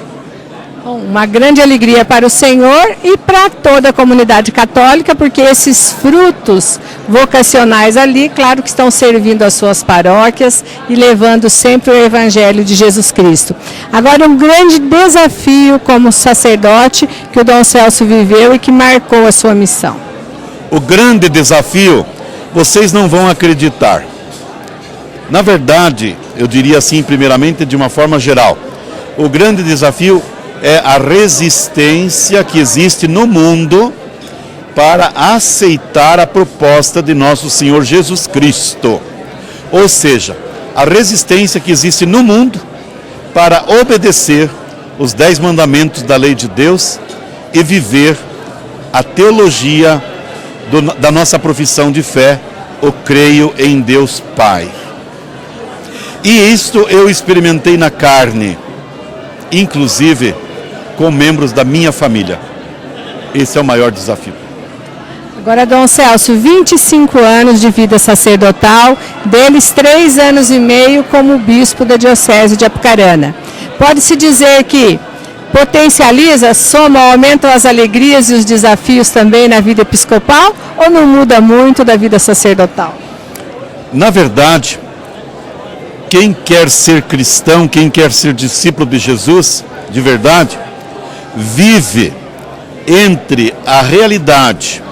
Uma grande alegria para o Senhor e para toda a comunidade católica, porque esses frutos vocacionais ali, claro que estão servindo as suas paróquias e levando sempre o Evangelho de Jesus Cristo. Agora, um grande desafio como sacerdote que o Dom Celso viveu e que marcou a sua missão. O grande desafio, vocês não vão acreditar. Na verdade, eu diria assim, primeiramente, de uma forma geral, o grande desafio é a resistência que existe no mundo para aceitar a proposta de nosso Senhor Jesus Cristo. Ou seja, a resistência que existe no mundo para obedecer os 10 mandamentos da lei de Deus e viver a teologia da nossa profissão de fé, o creio em Deus Pai. E isto eu experimentei na carne, inclusive com membros da minha família. Esse é o maior desafio. Agora, Dom Celso, 25 anos de vida sacerdotal, deles 3 anos e meio como bispo da Diocese de Apucarana. Pode-se dizer que potencializa, soma, aumenta as alegrias e os desafios também na vida episcopal ou não muda muito da vida sacerdotal? Na verdade, quem quer ser cristão, quem quer ser discípulo de Jesus, de verdade, vive entre a realidade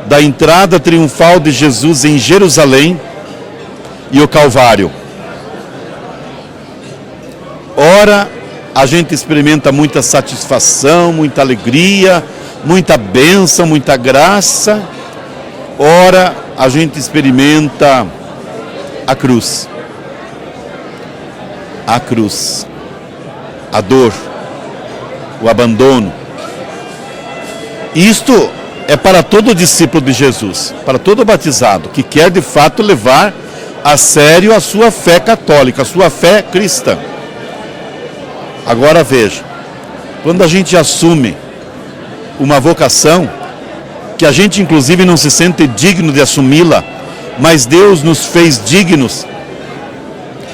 da entrada triunfal de Jesus em Jerusalém e o Calvário. Ora, a gente experimenta muita satisfação, muita alegria, muita bênção, muita graça. Ora, a gente experimenta a cruz. A cruz, a dor, o abandono. Isto é para todo discípulo de Jesus, para todo batizado que quer de fato levar a sério a sua fé católica, a sua fé cristã. Agora veja, quando a gente assume uma vocação, que a gente inclusive não se sente digno de assumi-la, mas Deus nos fez dignos,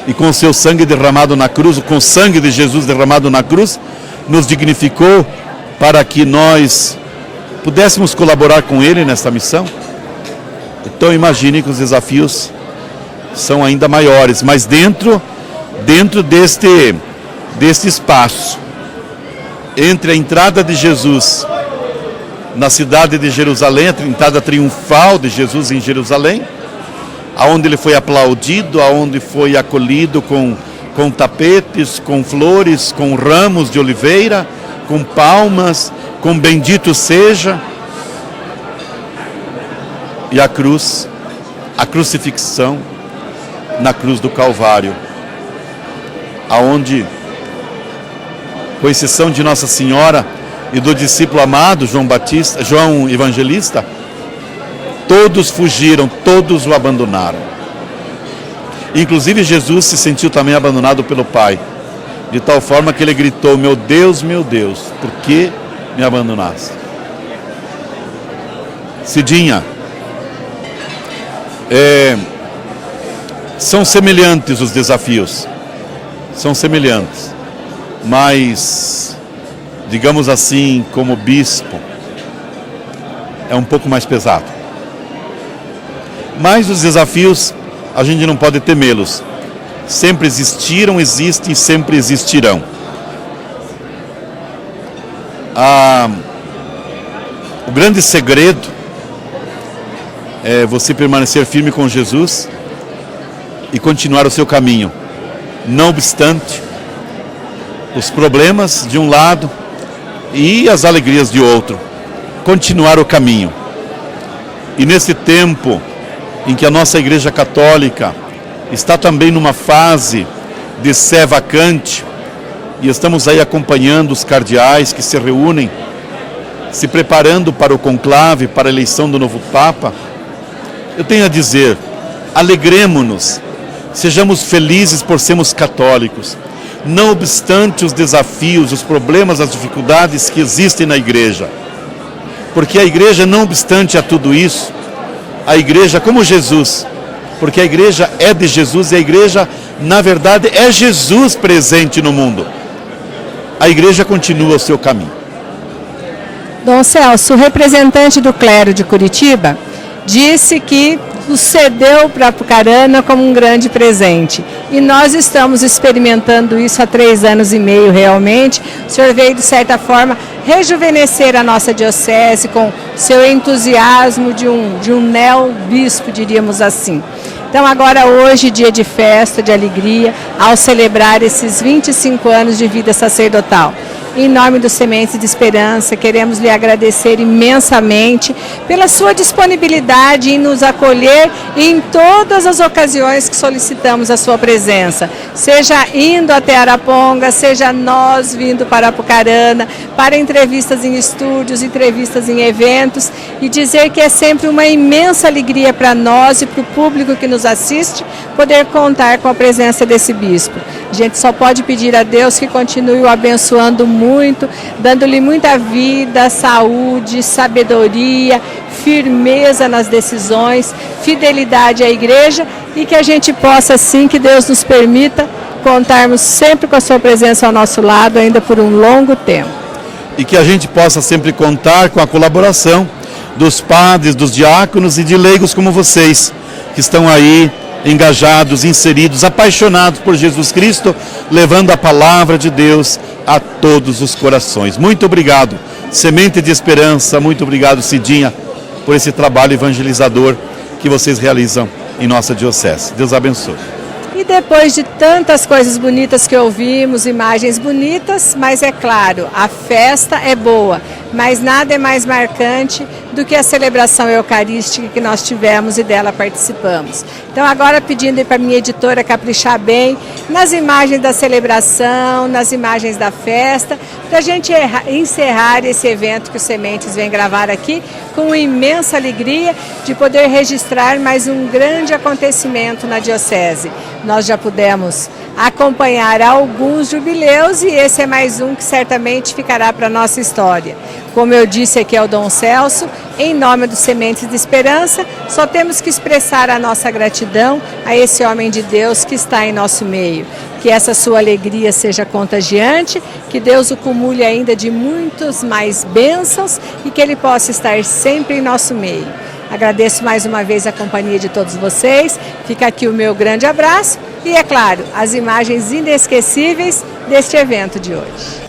e com o seu sangue derramado na cruz, com o sangue de Jesus derramado na cruz, nos dignificou para que nós pudéssemos colaborar com Ele nesta missão. Então imagine que os desafios são ainda maiores, mas dentro deste espaço, entre a entrada de Jesus na cidade de Jerusalém, a entrada triunfal de Jesus em Jerusalém, aonde ele foi aplaudido, aonde foi acolhido com tapetes, com flores, com ramos de oliveira, com palmas, com bendito seja. E a cruz, a crucifixão na cruz do Calvário, aonde, com exceção de Nossa Senhora e do discípulo amado João Evangelista, todos fugiram, todos o abandonaram. Inclusive Jesus se sentiu também abandonado pelo Pai, de tal forma que ele gritou: meu Deus, por que me abandonaste? Cidinha, são semelhantes os desafios, são semelhantes, mas, digamos assim, como bispo, é um pouco mais pesado. Mas os desafios, a gente não pode temê-los. Sempre existiram, existem e sempre existirão. O grande segredo é você permanecer firme com Jesus e continuar o seu caminho, não obstante os problemas de um lado e as alegrias de outro. Continuar o caminho. E nesse tempo em que a nossa Igreja Católica está também numa fase de sé vacante, e estamos aí acompanhando os cardeais que se reúnem, se preparando para o conclave, para a eleição do novo Papa, eu tenho a dizer, alegremo-nos, sejamos felizes por sermos católicos, não obstante os desafios, os problemas, as dificuldades que existem na Igreja. Porque a Igreja, não obstante a tudo isso, a Igreja, como Jesus, porque a Igreja é de Jesus e a Igreja, na verdade, é Jesus presente no mundo. A Igreja continua o seu caminho. Dom Celso, o representante do clero de Curitiba, disse que o cedeu para Apucarana como um grande presente. E nós estamos experimentando isso há 3 anos e meio realmente. O senhor veio, de certa forma, rejuvenescer a nossa diocese com seu entusiasmo de um neo-bispo, diríamos assim. Então agora hoje, dia de festa, de alegria, ao celebrar esses 25 anos de vida sacerdotal. Em nome do Sementes de Esperança, queremos lhe agradecer imensamente pela sua disponibilidade em nos acolher em todas as ocasiões que solicitamos a sua presença. Seja indo até Araponga, seja nós vindo para Apucarana, para entrevistas em estúdios, entrevistas em eventos, e dizer que é sempre uma imensa alegria para nós e para o público que nos assiste poder contar com a presença desse bispo. A gente só pode pedir a Deus que continue o abençoando muito, dando-lhe muita vida, saúde, sabedoria, firmeza nas decisões, fidelidade à Igreja, e que a gente possa, sim, que Deus nos permita contarmos sempre com a sua presença ao nosso lado, ainda por um longo tempo. E que a gente possa sempre contar com a colaboração dos padres, dos diáconos e de leigos como vocês, que estão aí engajados, inseridos, apaixonados por Jesus Cristo, levando a palavra de Deus a todos os corações. Muito obrigado, Semente de Esperança, muito obrigado, Cidinha, por esse trabalho evangelizador que vocês realizam em nossa diocese. Deus abençoe. E depois de tantas coisas bonitas que ouvimos, imagens bonitas, mas é claro, a festa é boa, mas nada é mais marcante do que a celebração eucarística que nós tivemos e dela participamos. Então agora pedindo para a minha editora caprichar bem nas imagens da celebração, nas imagens da festa, para a gente encerrar esse evento que o Sementes vem gravar aqui com imensa alegria de poder registrar mais um grande acontecimento na Diocese. Nós já pudemos acompanhar alguns jubileus e esse é mais um que certamente ficará para a nossa história. Como eu disse aqui ao Dom Celso, em nome do Sementes de Esperança, só temos que expressar a nossa gratidão a esse homem de Deus que está em nosso meio. Que essa sua alegria seja contagiante, que Deus o cumule ainda de muitos mais bênçãos e que ele possa estar sempre em nosso meio. Agradeço mais uma vez a companhia de todos vocês, fica aqui o meu grande abraço e, é claro, as imagens inesquecíveis deste evento de hoje.